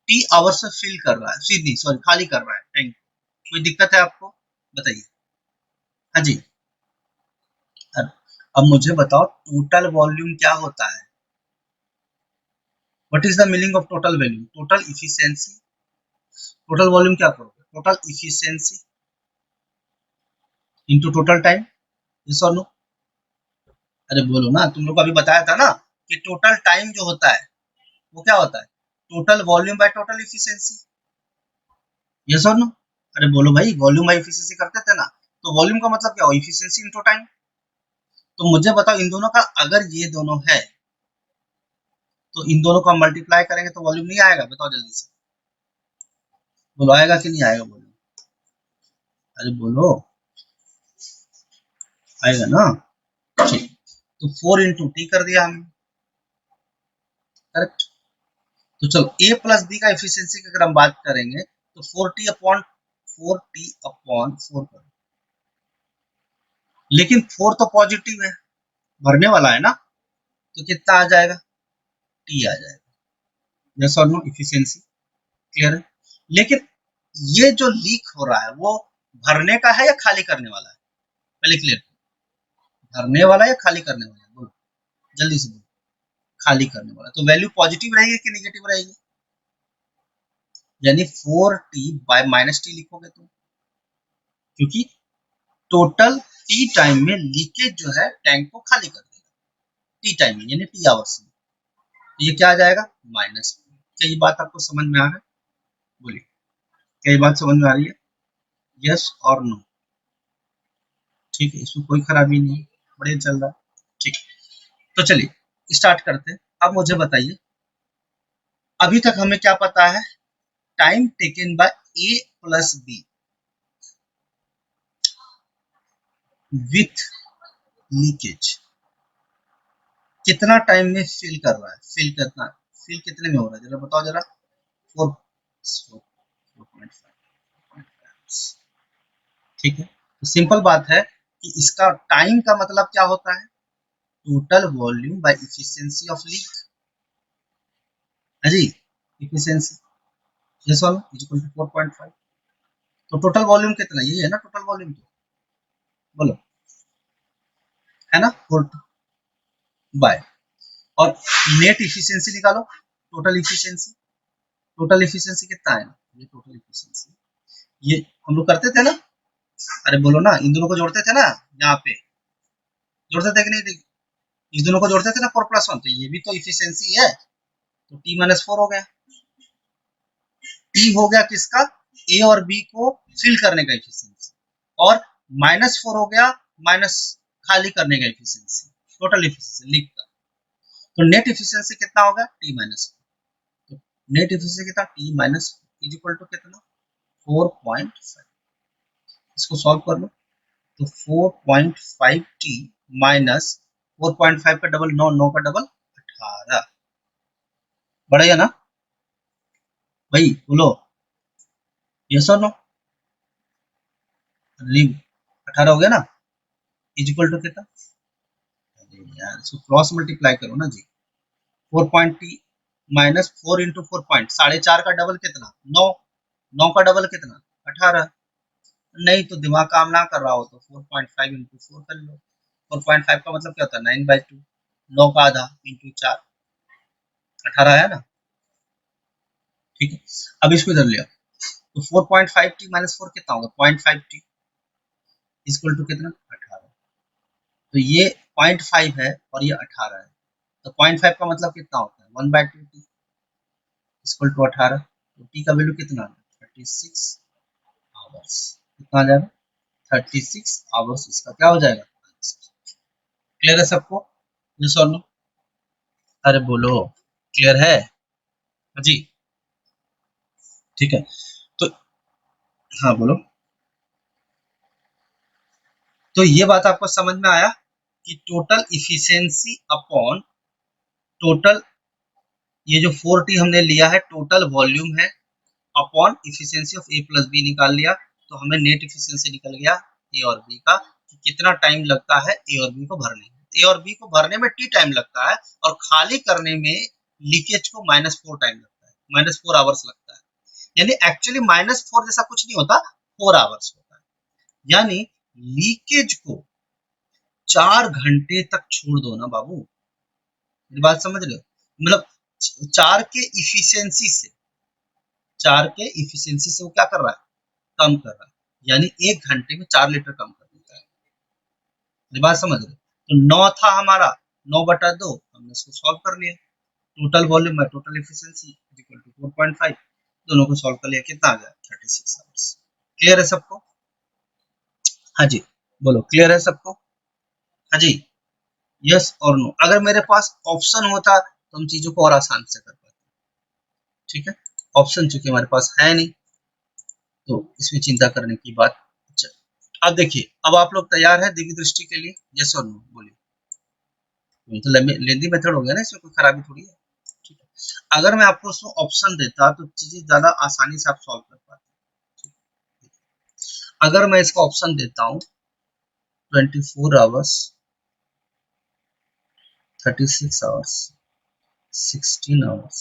टी आवर्स में फिल कर रहा है, नहीं सॉरी, खाली कर रहा है टैंक, कोई दिक्कत है आपको, बताइए। हाँ जी। अब मुझे बताओ टोटल वॉल्यूम क्या होता है? What is the meaning of total volume? Total efficiency. Total volume क्या करोगे? Total efficiency into total time. Yes और नो? अरे बोलो ना, तुम लोग को अभी बताया था ना कि टोटल टाइम जो होता है वो क्या होता है, total volume by total efficiency. Yes और नो? अरे बोलो भाई, वॉल्यूम बाय इफिशियंसी करते थे ना, तो वॉल्यूम का मतलब क्या हो, इफिशियंसी इनटू टाइम। तो मुझे बताओ इन दोनों का अगर ये दोनों है तो इन दोनों को हम मल्टीप्लाई करेंगे तो वॉल्यूम नहीं आएगा? बताओ जल्दी से, बोलो आएगा कि नहीं आएगा वॉल्यूम? अरे बोलो, आएगा ना? ठीक, तो 4 इंटू टी कर दिया हमने, करेक्ट। तो चलो ए प्लस बी का एफिशिएंसी की अगर हम बात करेंगे तो 4 टी अपॉन 4 करो, लेकिन 4 तो पॉजिटिव है, भरने वाला है ना, तो कितना आ जाएगा, टी आ जाएगा। यस और नो? एफिशिएंसी क्लियर है। लेकिन ये जो लीक हो रहा है वो भरने का है या खाली करने वाला है, पहले क्लियर, भरने वाला है या खाली करने वाला है, बोलो जल्दी से बोलो। खाली करने वाला, तो वैल्यू पॉजिटिव रहेगी कि निगेटिव रहेगी? यानी 4 टी बाय माइनस टी लिखोगे तो, क्योंकि टोटल टी टाइम में लीकेज जो है टैंक को खाली कर देगा, टी टाइम में यानी टी आवर्स में, तो ये क्या आ जाएगा, माइनस। क्या ये बात आपको समझ में आ रहा है? बोलिए, क्या ये बात समझ में आ रही है? यस और नो? ठीक है, इसमें कोई खराबी नहीं है, बढ़िया चल रहा है। ठीक, तो चलिए स्टार्ट करते हैं। अब मुझे बताइए, अभी तक हमें क्या पता है, time taken by A plus B with leakage, कितना टाइम में फिल कर रहा है, फिल कितना, फिल कितने में हो रहा है, जरा बताओ जरा। 4.5। ठीक है, तो सिंपल बात है कि इसका टाइम का मतलब क्या होता है, total volume by efficiency of leak. है जी, इफिशियंसी, यस वाला इज इक्वल टू 4.5। तो टोटल वॉल्यूम कितना, ये है ना टोटल वॉल्यूम, तो बोलो, है ना, 4 बाय, और नेट इफिशियंसी निकालो, टोटल इफिशियंसी, टोटल इफिशियंसी कितना है, ये टोटल इफिशियंसी, ये हम लोग करते थे ना, अरे बोलो ना, इन दोनों को जोड़ते थे ना, यहाँ पे जोड़ते थे कि नहीं, इस दोनों को जोड़ते थे ना, 4+1, तो ये भी तो इफिशियंसी है, तो t-4 हो गया। टी हो गया किसका, ए और बी को फिल करने का इफिशियंसी, और -4 हो गया माइनस खाली करने का इफिशियंसी, टोटल इफिशियंसी लीक का। तो नेट इफिशियंसी कितना होगा, t-4। तो नेट इफिशियंसी कितना, t- इज इक्वल टू कितना, 4.5। इसको सॉल्व कर लो, तो 4.5 टी माइनस 4.5 का डबल 9, 9 का डबल 18, बढ़ेगा ना भाई, बोलो यस और नो। 18 हो गया ना, इज इक्वल टू कितना, अरे यार इसको क्रॉस मल्टीप्लाई करो ना जी। 4 माइनस 4 इंटू 4, 4.5 का डबल कितना, 9, 9 का डबल कितना, 18। नहीं तो दिमाग काम ना कर रहा हो तो 4.5 इंटू 4 कर लो। 4.5 का मतलब क्या होता है, 9/2, 9 का आधा इंटू 4, 18 है ना, ठीक है। अब इसको इधर ले आओ, तो 4.5t माइनस 4 कितना होगा, 0.5t इक्वल टू कितना, 18। तो ये 0.5 है और ये 18 है, तो 0.5 का मतलब कितना होता है, 1/2t इक्वल टू 18। तो टी का वैल्यू कितना है, 36 आवर्स। कितना आ जाएगा, 36 आवर्स, इसका क्या हो जाएगा। क्लियर है सबको, ये सॉल्व लो। अरे बोलो, क्लियर है जी, ठीक है। तो हाँ बोलो, तो ये बात आपको समझ में आया कि टोटल इफिशियंसी अपॉन टोटल, ये जो 4t हमने लिया है टोटल वॉल्यूम है, upon efficiency of A plus B निकाल लिया, तो हमें नेट इफिशियंसी निकल गया ए और बी का, कि कितना टाइम लगता है ए और बी को भरने में। ए और बी को भरने में टी टाइम लगता है, और खाली करने में लीकेज को -4 टाइम लगता है, -4 आवर्स लगता है। यानी एक्चुअली -4 जैसा कुछ नहीं होता, 4 आवर्स होता है। यानी लीकेज को 4 घंटे तक छोड़ दो ना बाबू, मेरी बात समझ रहे हो, मतलब 4 के इफिशियंसी से, 4 के इफिशियंसी से वो क्या कर रहा है, कम कर रहा है, यानी 1 घंटे में 4 लीटर कम कर देता है। मेरी बात समझ रहे हो, तो 9 था हमारा, 9/2 हमने इसको सॉल्व कर लिया, टोटल वॉल्यूम है टोटल इफिशियंसी इक्वल टू 4.5, दोनों को सॉल्व कर लिया, कितना आ गया 36 आवर्स। क्लियर है सबको, हाँ जी, बोलो क्लियर है सबको, हाँ जी, यस और नो। अगर मेरे पास ऑप्शन होता तो हम चीजों को और आसान से कर पाते, ठीक है। ऑप्शन चूंकि हमारे पास है नहीं, तो इसमें चिंता करने की बात। अच्छा, अब देखिए, अब आप लोग तैयार है दिव्य दृष्टि के लिए, यस और नो बोलिए। ये तो लेंदी मेथड हो गया ना, इसमें कोई खराबी थोड़ी है, ठीक है। अगर मैं आपको उसमें ऑप्शन देता तो चीजें ज्यादा आसानी से आप सॉल्व कर पाते। अगर मैं इसका ऑप्शन देता हूँ 24 आवर्स, 36 आवर्स, 16 आवर्स,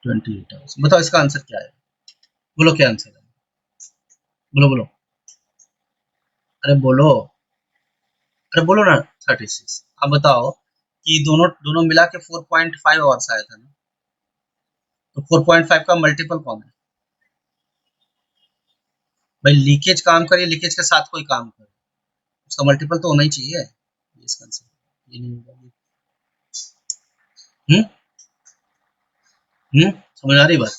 28 आवर्स, बताओ इसका आंसर क्या है, बोलो क्या आंसर है, बोलो बोलो, अरे बोलो, अरे बोलो ना, 36। अब बताओ कि दोनों दोनों मिला के 4.5 आवर्स आया था ना, तो 4.5 का मल्टीपल कौन है भाई, लीकेज काम करे, लीकेज के साथ कोई काम करे, उसका मल्टीपल तो होना ही चाहिए, ये इसका आंसर, ये नहीं होगा। हम्म समझ आ रही बात,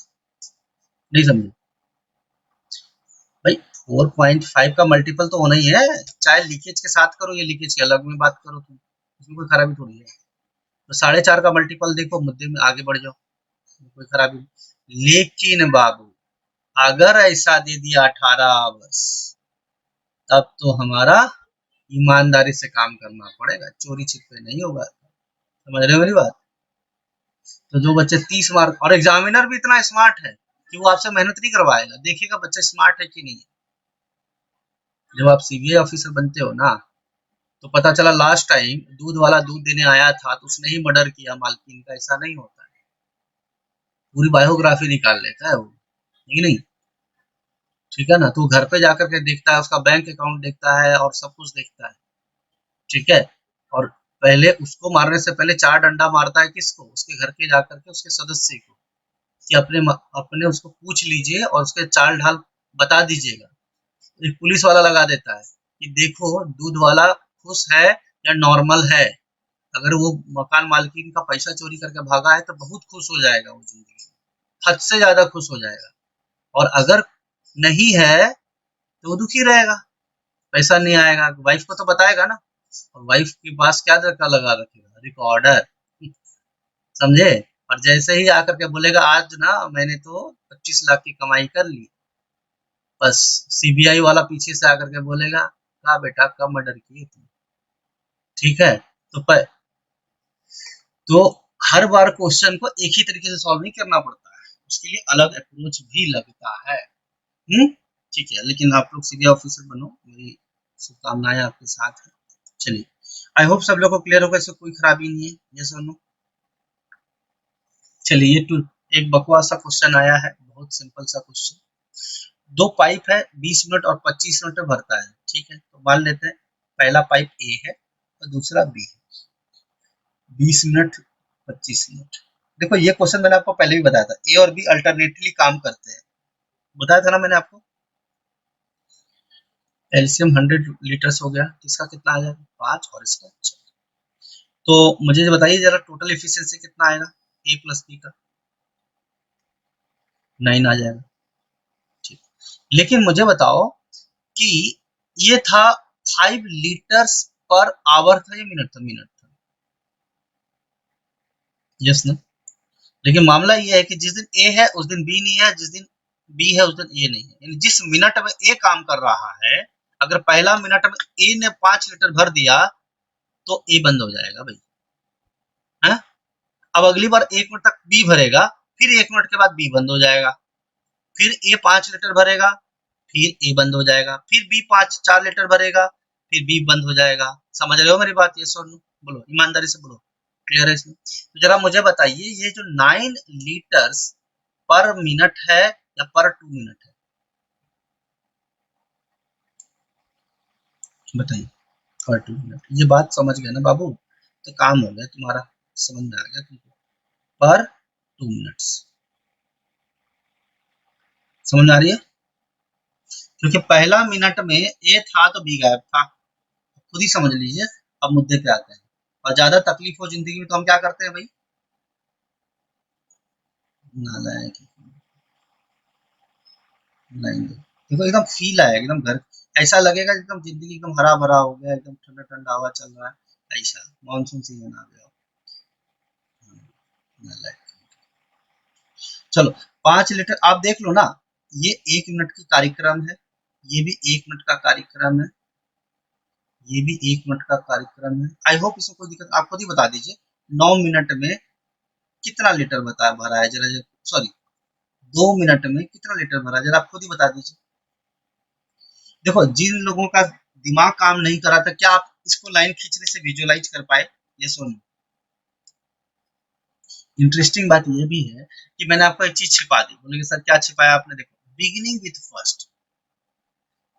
नहीं समझी भाई, 4.5 का मल्टीपल तो होना ही है, चाहे लीकेज के साथ करो या लीकेज के अलग में बात करो, तुम इसमें कोई खराबी थोड़ी है। तो 4.5 का मल्टीपल देखो, मुद्दे में आगे बढ़ जाओ, कोई खराबी नहीं। लेकिन बाबू, अगर ऐसा दे दिया 18 आवर्स, तब तो हमारा ईमानदारी से काम करना पड़ेगा, चोरी छिपे नहीं होगा, समझ रहे हो मेरी बात। तो जो बच्चे 30 मार्क, और एग्जामिनर भी इतना स्मार्ट है कि वो आपसे मेहनत नहीं करवाएगा, देखेगा बच्चा स्मार्ट है कि नहीं है। जब आप सीबीआई ऑफिसर बनते हो ना, तो पता चला लास्ट टाइम दूध वाला दूध देने आया था तो उसने ही मर्डर किया मालकिन का, ऐसा नहीं होता है, पूरी बायोग्राफी निकाल लेता है वो, ठीक नहीं, ठीक है ना। तो घर पे जाकर के देखता है, उसका बैंक अकाउंट देखता है और सब कुछ देखता है, ठीक है। और पहले उसको मारने से पहले 4 डंडा मारता है, किसको, उसके घर के जाकर के उसके सदस्य को, कि अपने उसको पूछ लीजिए और उसके चाल ढाल बता दीजिएगा। एक पुलिस वाला लगा देता है कि देखो दूध वाला खुश है या नॉर्मल है, अगर वो मकान मालकिन का पैसा चोरी करके भागा है तो बहुत खुश हो जाएगा वो जिंदगी में, हद से ज्यादा खुश हो जाएगा, और अगर नहीं है तो वो दुखी रहेगा, पैसा नहीं आएगा, वाइफ को तो बताएगा ना, और वाइफ के पास क्या दरकार लगा रखेगा, रिकॉर्डर, समझे। और जैसे ही आकर के बोलेगा आज ना मैंने तो 25 लाख की कमाई कर ली, बस सीबीआई वाला पीछे से आकर के बोलेगा, कहा बेटा कब मर्डर किए तुम, ठीक है। तो तो हर बार क्वेश्चन को एक ही तरीके से सॉल्व नहीं करना पड़ता है, उसके लिए अलग अप्रोच भी लगता है। ठीक है, लेकिन आप लोग सीधे ऑफिसर बनो, मेरी शुभकामनाएं आपके साथ है। चलिए, आई होप सब लोग को क्लियर होगा, इसमें कोई खराबी नहीं है, ये सुनो। चलिए, ये टू एक बकवास सा क्वेश्चन आया है, बहुत सिंपल सा क्वेश्चन। दो पाइप है, 20 मिनट और 25 मिनट में भरता है, ठीक है। तो मान लेते हैं पहला पाइप ए है और दूसरा बी है। 20 मिनट, 25 मिनट। देखो, ये क्वेश्चन मैंने आपको पहले भी बताया था, ए और बी अल्टरनेटली काम करते हैं, बताया था ना मैंने आपको। एलसीएम 100 लीटर्स हो गया, इसका कितना आ जाएगा 5 और इसका 4। तो मुझे बताइए जरा, टोटल एफिशिएंसी कितना आएगा ए प्लस बी का? 9 आ जाएगा, ठीक। लेकिन मुझे बताओ कि ये था 5 लीटर्स पर आवर था या मिनट था? मिनट था, यस ना। लेकिन मामला ये है कि जिस दिन ए है उस दिन बी नहीं है, जिस दिन बी है उस दिन ए नहीं है। यानी जिस मिनट में ए काम कर रहा है, अगर पहला मिनट में ए ने 5 लीटर भर दिया तो ए बंद हो जाएगा भाई, है। अब अगली बार 1 मिनट तक बी भरेगा, फिर 1 मिनट के बाद बी बंद हो जाएगा, फिर ए 5 लीटर भरेगा, फिर ए बंद हो जाएगा, फिर बी 4 लीटर भरेगा, फिर बी बंद हो जाएगा। समझ रहे हो मेरी बात? ये सुन बोलो, ईमानदारी से बोलो, क्लियर है इसमें? तो जरा मुझे बताइए, ये जो 9 लीटर्स पर मिनट है या पर 2 मिनट है? बताइए, पर 2 मिनट। ये बात समझ गए ना बाबू? तो काम हो गया तुम्हारा, समझ में आ गया तुमको, पर 2 मिनट्स। समझ में आ रही है? क्योंकि पहला मिनट में ए था तो बी गायब था, खुद ही समझ लीजिए। अब मुद्दे पे आते हैं, और ज्यादा तकलीफ हो जिंदगी में तो हम क्या करते हैं भाई? नालायक, नहीं देखो, एकदम फील आया, एकदम घर ऐसा लगेगा, एकदम जिंदगी एकदम हरा भरा हो गया, एकदम ठंडा ठंडा हवा चल रहा है, ऐसा मानसून सीजन आ गया। नालायक। चलो, 5 लीटर आप देख लो ना, ये 1 मिनट की कार्यक्रम है, ये भी 1 मिनट का कार्यक्रम है, ये भी 1 मिनट का कार्यक्रम है। आई होप इसमें कोई दिक्कत, आप खुद ही बता दीजिए 9 मिनट में कितना लीटर बता भरा है, जरा, सॉरी, 2 मिनट में कितना लीटर भरा, जरा आप खुद ही बता दीजिए। देखो, जिन लोगों का दिमाग काम नहीं कर रहा था, क्या आप इसको लाइन खींचने से विजुअलाइज कर पाए? ये सुन, इंटरेस्टिंग बात ये भी है कि मैंने आपको एक चीज छिपा दी। बोलेंगे सर क्या छिपाया आपने? देखो, बिगिनिंग विथ फर्स्ट।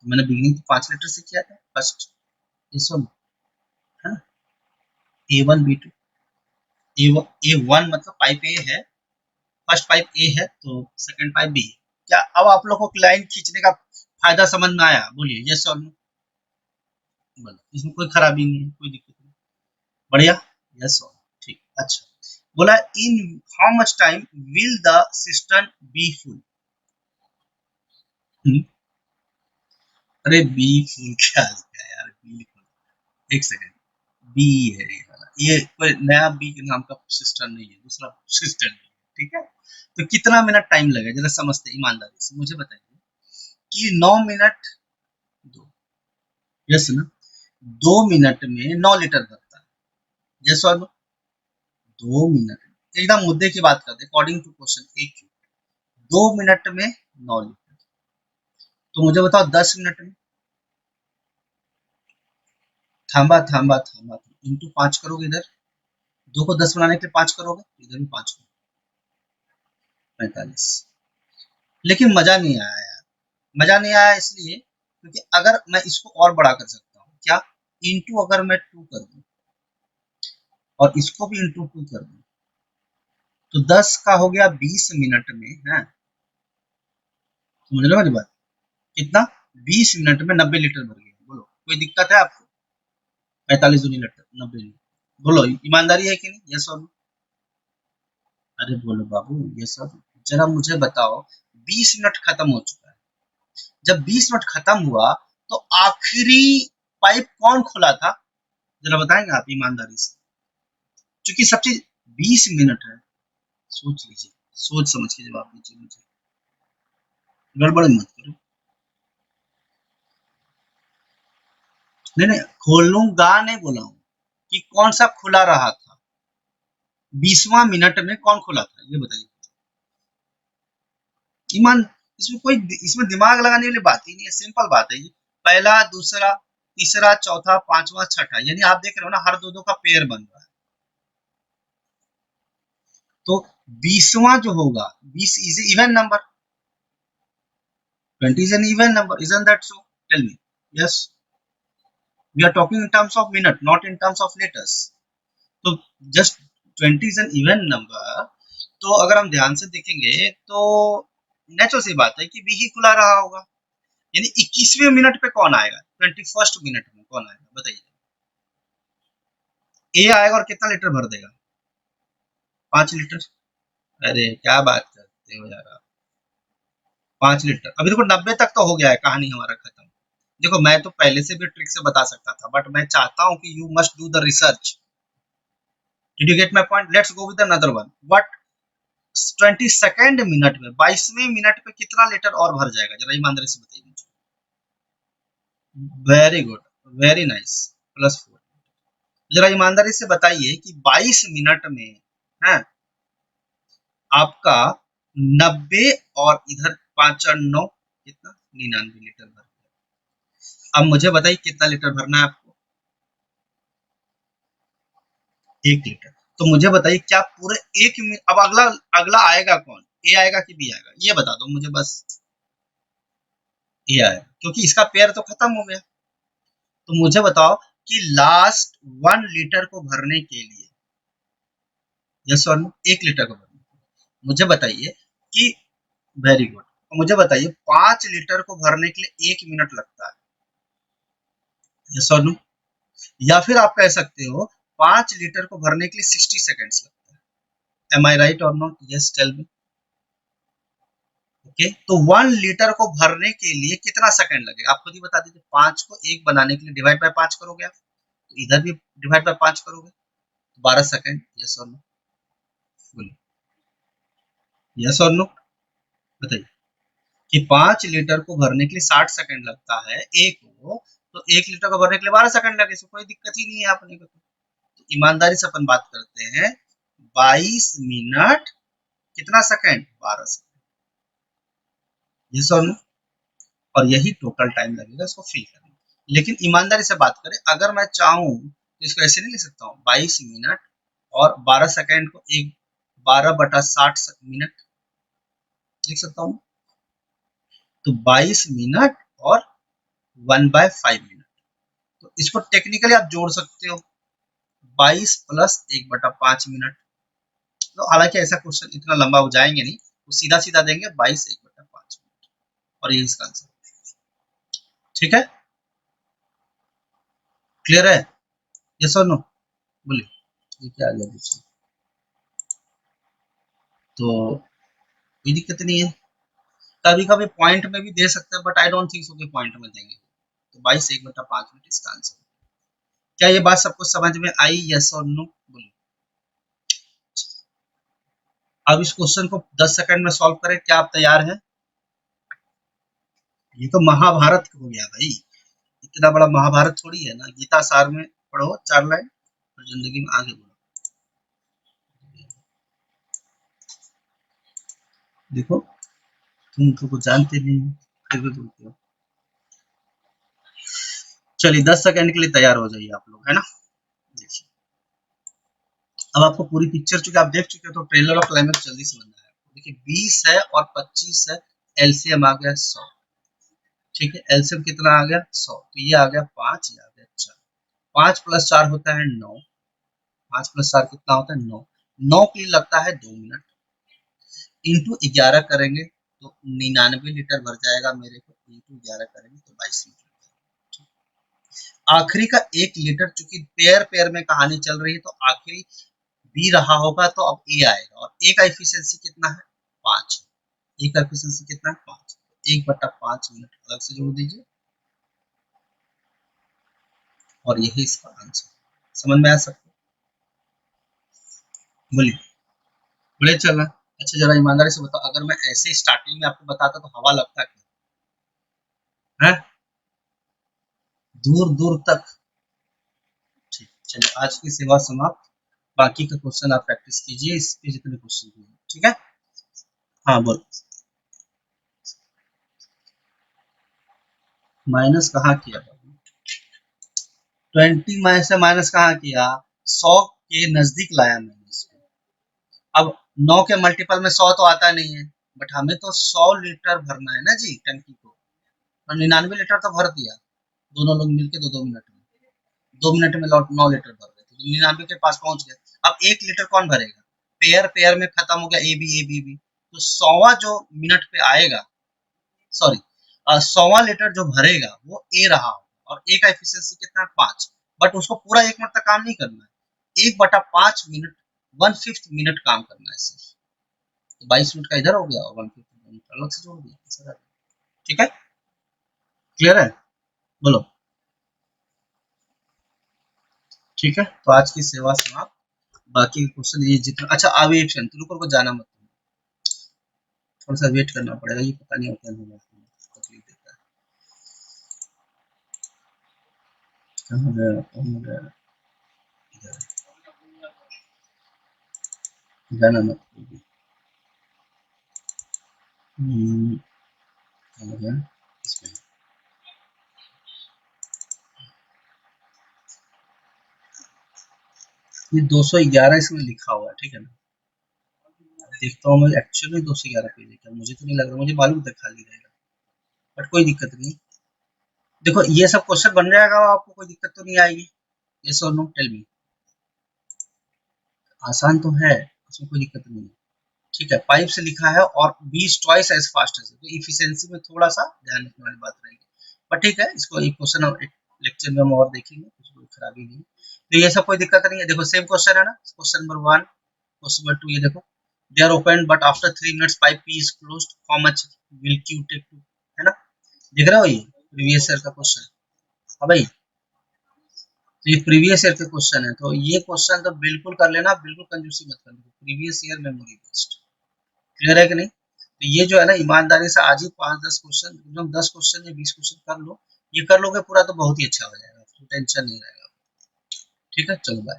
मैंने बिगिनिंग तो 5 लीटर से किया था, फर्स्ट। ये सुन, है ना, A1 B2, A1 मतलब पाइप ए है, फर्स्ट पाइप ए है तो सेकंड पाइप बी। क्या अब आप लोगों को लाइन खींचने का फायदा समझ में आया? बोलिए यस और नो। बोलो, इसमें कोई खराबी नहीं है, कोई दिक्कत नहीं, बढ़िया, यस और ठीक। अच्छा, बोला in how much time will the system be full? अरे बी फुल क्या लिखा है यार, बी लिखो, एक सेकंड, बी है ये वाला, ये कोई नया बी के नाम का सिस्टम नहीं है, दूसरा सिस्टम है, ठीक है। तो कितना मिनट टाइम लगेगा, जरा समझते ईमानदारी से मुझे बताइए कि 9 मिनट, दो, यस ना, 2 मिनट में 9 लीटर भरता है, यस और नो। 2 मिनट एकदम मुद्दे की बात करते, अकॉर्डिंग टू क्वेश्चन एक, 2 मिनट में 9 लीटर। तो मुझे बताओ 10 मिनट में, थांबा थांबा थांबा, इंटू 5 करोगे इधर, 2 को 10 बनाने के लिए 5 करोगे, इधर भी 5 करोगे, 45। लेकिन मजा नहीं आया यार, मजा नहीं आया इसलिए क्योंकि अगर मैं इसको और बड़ा कर सकता हूँ, क्या, इंटू अगर मैं 2 कर दूं और इसको भी इंटू 2 कर दूं, तो 10 का हो गया 20 मिनट में, है। समझ लो मेरी बात, कितना, 20 मिनट में 90 लीटर भर गया। बोलो कोई दिक्कत है आपको? 45 दूनी 90, बोलो ईमानदारी है कि नहीं, यस और नो? अरे बोलो बाबू, ये सब जरा मुझे बताओ, 20 मिनट खत्म हो चुका है, जब 20 मिनट खत्म हुआ तो आखिरी पाइप कौन खोला था? जरा बताएंगे आप ईमानदारी से, क्योंकि सब चीज 20 मिनट है। सोच लीजिए, सोच समझ के जवाब दीजिए मुझे, गड़बड़ मत करो। नहीं नहीं, खोलूंगा नहीं बोला हूँ, कि कौन सा खुला रहा था, 20वां मिनट में कौन खुला था, ये बताइए। ईमान, इसमें दिमाग लगाने वाली बात ही नहीं है, सिंपल बात है ये। पहला, दूसरा, तीसरा, चौथा, पांचवा, छठा, यानी आप देख रहे हो ना, हर दो दो का पेयर बन रहा है। तो 20वां जो होगा, 20 is even number, 20 is an even number, isn't that so? Tell me. Yes, we are talking in terms of minute, not in terms of letters. तो just 20 is an even number. तो अगर हम ध्यान से देखेंगे तो नेचुरल सी बात है कि बी ही खुला रहा होगा, यानी 21वें मिनट पे कौन आएगा, 21st मिनट में कौन आएगा, बताइए। ए आएगा और कितना लीटर भर देगा, 5 लीटर। अरे क्या बात करते हो यार आप, 5 लीटर। अभी देखो 90 तक तो हो गया है, कहानी हमारा खत्म। देखो मैं तो पहले से भी ट्रिक से बता सकता था, बट मैं चाहता हूं कि you must do the research. Did you get my point? Let's go with another one. What 22nd minute में, 22वें मिनट पे कितना लीटर और भर जाएगा, जरा ईमानदारी से बताइए मुझे। Very good, very nice, +4। जरा ईमानदारी से बताइए कि 22 मिनट में है आपका 90 और इधर 5 और 9 कितना, 99 लीटर भर गया। अब मुझे बताइए कितना लीटर भरना है आपको, 1 लीटर। तो मुझे बताइए क्या पूरे एक मिनट, अब अगला अगला आएगा कौन, ए आएगा कि बी आएगा, ये बता दो मुझे बस। ए आएगा, क्योंकि इसका पेयर तो खत्म हो गया। तो मुझे बताओ कि लास्ट 1 लीटर को भरने के लिए, यस और नो, 1 लीटर को भरने के लिए मुझे बताइए कि, वेरी गुड, मुझे बताइए 5 लीटर को भरने के लिए 1 मिनट लगता है, यस और नो। या फिर आप कह सकते हो 5 लीटर को भरने के लिए 60 सेकेंड्स लगता है। एम आई राइट और not? Yes, tell me. Okay, तो 1 लीटर को भरने के लिए कितना सेकंड लगेगा, आप खुद ही बता दीजिए। 5 को 1 बनाने के लिए डिवाइड बाय 5 करोगे आप, तो इधर भी डिवाइड बाय 5 करोगे, 12 सेकंड। यस और नो, बोलिए, यस और नो, बताइए। कि 5 लीटर को भरने के लिए 60 सेकंड लगता है एक को, तो 1 लीटर को भरने के लिए 12 सेकंड लगे, कोई दिक्कत ही नहीं है अपने को। तो ईमानदारी से अपन बात करते हैं, 22 मिनट कितना सेकंड, 12 सेकंड। यस और नो, और यही टोटल टाइम लगेगा इसको फिल करने में। लेकिन ईमानदारी से बात करें, अगर मैं चाहूं तो इसको ऐसे नहीं लिख सकता हूँ, 22 मिनट और 12 सेकंड को एक 12/60 मिनट लिख सकता हूँ। तो 22 मिनट और 1/5 मिनट, तो इसको टेक्निकली आप जोड़ सकते हो, 22 प्लस 1/5 मिनट। तो हालांकि ऐसा क्वेश्चन इतना लंबा हो जाएंगे नहीं, वो सीधा सीधा देंगे 22 1/5 मिनट, और ये इसका आंसर। ठीक है, क्लियर है, यस और नो, बोलिए। ये क्या आ गया दूसरा, तो कोई दिक्कत नहीं है। कभी कभी पॉइंट में भी दे सकते हैं, but I don't think so कि पॉइंट में देंगे। तो 22 1/5 मिनट इसका आंसर। क्या ये बात सबको समझ में आई, यस और नो, बोलिए। अब इस क्वेश्चन को 10 सेकंड में सॉल्व करें, क्या आप तैयार हैं? ये तो महाभारत हो गया भाई, इतना बड़ा महाभारत थोड़ी है ना, गीता सार में पढ़ो 4 लाइन और जिंदगी में आगे बढ़ो। देखो तुम तो कुछ जानते नहीं हो, फिर भी बोलते हो। चलिए 10 सेकंड के लिए तैयार हो जाइए आप लोग, है ना। देखिए, अब आपको पूरी पिक्चर, चूंकि आप देख चुके हो तो ट्रेलर और क्लाइमेक्स जल्दी से बनना है। देखिए 20 है और 25 है, एलसीएम आ गया 100। ठीक है, एलसीएम कितना आ गया 100, तो ये आ गया 5, ये आ गया 4। 5 + 4 होता है 9, 5 + 4 कितना होता है 9। 9 के लिए लगता है 2 मिनट, इंटू 11 करेंगे तो 99 लीटर भर जाएगा मेरे को, इंटू 11 करेंगे तो 22 लीटर। आखिरी का 1 लीटर, चूंकि पेयर पेयर में कहानी चल रही है तो आखिरी बी रहा होगा, तो अब ए आएगा, और ए का एफिशिएंसी कितना है 5। ए का एफिशिएंसी कितना है 5, 1/5 मिनट अलग से जोड़ दीजिए, और यही इसका आंसर। समझ में आ सकता है, बोलिए, बोले चलना। अच्छा जरा ईमानदारी से बताओ, अगर मैं ऐसे स्टार्टिंग में आपको बताता तो हवा लगता क्या है, दूर दूर तक। ठीक, चलिए आज की सेवा समाप्त। बाकी का क्वेश्चन आप प्रैक्टिस कीजिए, इस पे जितने क्वेश्चन कीजिए, ठीक है। हाँ बोल। माइनस कहाँ किया? 20 में से माइनस कहाँ किया? 100 के नजदीक लाया मैंने इसको। अब 9 के मल्टीपल में 100 तो आता नहीं है, बट हमें तो 100 लीटर भरना है ना जी टंकी को, और 99 लीटर तो भर दिया दोनों लोग मिलके 2-2 मिनट में। 2 मिनट में 9 लीटर भर गए, तो 99 के पास पहुंच गए। अब 1 लीटर कौन भरेगा? पेयर पेयर में खत्म हो गया, ए बी बी। तो 100वां जो मिनट पे आएगा, सॉरी 100वां लीटर जो भरेगा वो ए रहा होगा, और ए का एफिशिएंसी कितना है? 5। बट उसको पूरा 1 मिनट तक काम नहीं करना है, 1/5 मिनट, 1/5 मिनट काम करना है सिर्फ। तो 22 मिनट का इधर हो गया और 1/5 मिनट अलग से जोड़ दिया। ठीक है, क्लियर है? बोलो। ठीक है, तो आज की सेवा समाप्त। बाकी क्वेश्चन ये जितना, अच्छा अभी एक सेकंड, तुम को जाना मत, थोड़ा सा वेट करना पड़ेगा, ये पता नहीं होता है तकलीफ देता है। कहाँ गया? जाना मत। इसमें ये 211 इसमें लिखा हुआ है, ठीक है ना? देखता हूँ मैं, एक्चुअली 211 पेज है, मुझे तो नहीं लग रहा, मुझे मालूम था खाली रहेगा, बट कोई दिक्कत नहीं। देखो ये सब क्वेश्चन बन जाएगा, आपको कोई दिक्कत तो नहीं आएगी। यस और नो, टेल मी। आसान तो है, उसमें कोई दिक्कत नहीं है। ठीक है, पाइप से लिखा है और 20 ट्वाइस एज फास्ट एज, तो इफिशिएंसी में थोड़ा सा ध्यान रखने वाली बात रहेगी, पर ठीक है, इसको एक क्वेश्चन हम एक लेक्चर में हम और देखेंगे, कोई खराबी नहीं। तो ये सब कोई दिक्कत नहीं है। देखो सेम क्वेश्चन है ना, क्वेश्चन नंबर 1, क्वेश्चन नंबर 2, ये देखो, they are open but after 3 minutes pipe P is closed, how much will Q take to, है ना? दिख रहा हो, ये प्रीवियस ईयर का क्वेश्चन है भाई। तो ये प्रीवियस ईयर के क्वेश्चन है, तो ये क्वेश्चन तो बिल्कुल कर लेना, बिल्कुल कंजूसी मत करना, previous year memory based. Clear है कि नहीं? तो ये जो है ना, ईमानदारी से आज ही 5-10 क्वेश्चन, एकदम 10 क्वेश्चन या 20 क्वेश्चन कर लो, ये कर लोगे पूरा तो बहुत ही अच्छा हो जाएगा, तो टेंशन नहीं रहेगा। ठीक है, चलो बाय।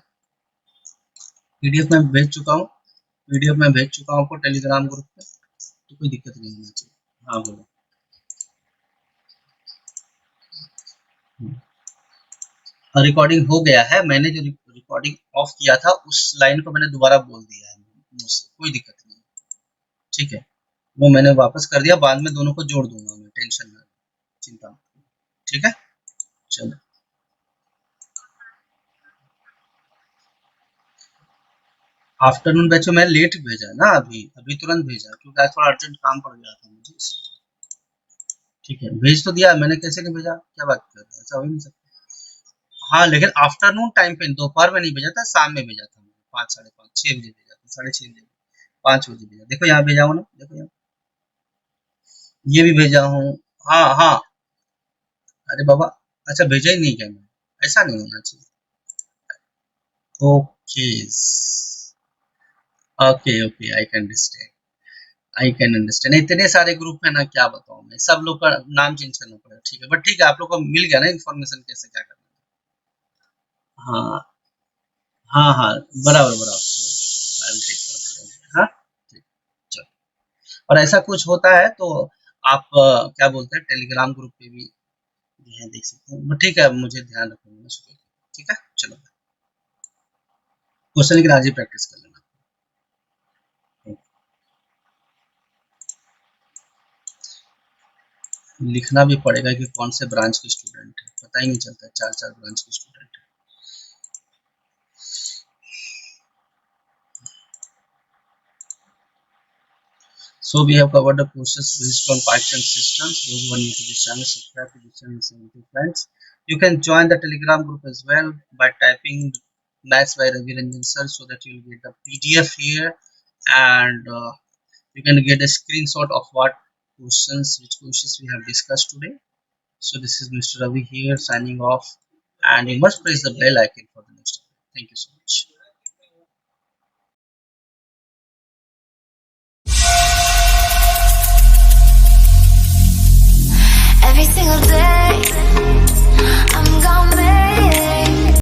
पीडीएफ में भेज चुका हूँ, पीडीएफ में भेज चुका हूँ आपको टेलीग्राम ग्रुप पे, तो कोई दिक्कत नहीं होनी चाहिए। हाँ बोलो। रिकॉर्डिंग हो गया है, मैंने जो रिकॉर्डिंग ऑफ किया था उस लाइन को मैंने दोबारा बोल दिया है मुझसे, कोई दिक्कत नहीं। ठीक है, वो मैंने वापस कर दिया, बाद में दोनों को जोड़ दूंगा मैं, टेंशन ना, चिंता मत। ठीक है, चलो। आफ्टरनून बैच में मैं लेट भेजा ना, अभी अभी तुरंत भेजा, क्योंकि आज थोड़ा अर्जेंट काम पड़ गया था मुझे, इसलिए। ठीक है, भेज तो दिया मैंने, कैसे नहीं भेजा, क्या बात कर रहे हैं, ऐसा हो ही नहीं सकता। हाँ लेकिन आफ्टरनून टाइम पे, दोपहर में नहीं भेजा था, शाम में भेजा था, 5, 5:30, 6 बजे भेजा था, 6:30 बजे, 5 बजे भेजा। देखो यहाँ भेजा हूँ ना, देखो यहाँ, ये भी भेजा हूँ। हाँ हाँ, अरे बाबा, अच्छा भेजा ही नहीं क्या मैं? ऐसा नहीं होना चाहिए। Okay okay okay, I can understand, I can understand. इतने सारे ग्रुप है ना, क्या बताऊं मैं, सब लोग का नाम चेंज करना पड़ेगा। ठीक है, बट ठीक है, आप लोग को मिल गया ना इन्फॉर्मेशन, कैसे क्या करना है। हाँ हाँ हाँ, बराबर बराबर, I will take care of it। हाँ ठीक, चलो। और ऐसा कुछ होता है तो आप क्या बोलते हैं, टेलीग्राम ग्रुप पे भी जो है देख सकते हैं, ठीक है, मुझे ध्यान रखूंगा मैं। ठीक है, चलो, क्वेश्चन लेकिन आज ही प्रैक्टिस कर लेना। लिखना भी पड़ेगा कि कौन से ब्रांच के स्टूडेंट है, पता ही नहीं चलता, 4-4 ब्रांच के स्टूडेंट है। So we have covered the courses based on pipes and systems. Those who are new to this channel, subscribe to this channel, send it to friends. You can join the Telegram group as well by typing Maths by Ravi Ranjan Sir, so that you will get the PDF here, and you can get a screenshot of which questions we have discussed today. So this is Mr. Ravi here signing off, and you must press the bell icon for the next update. Thank you so much. Every single day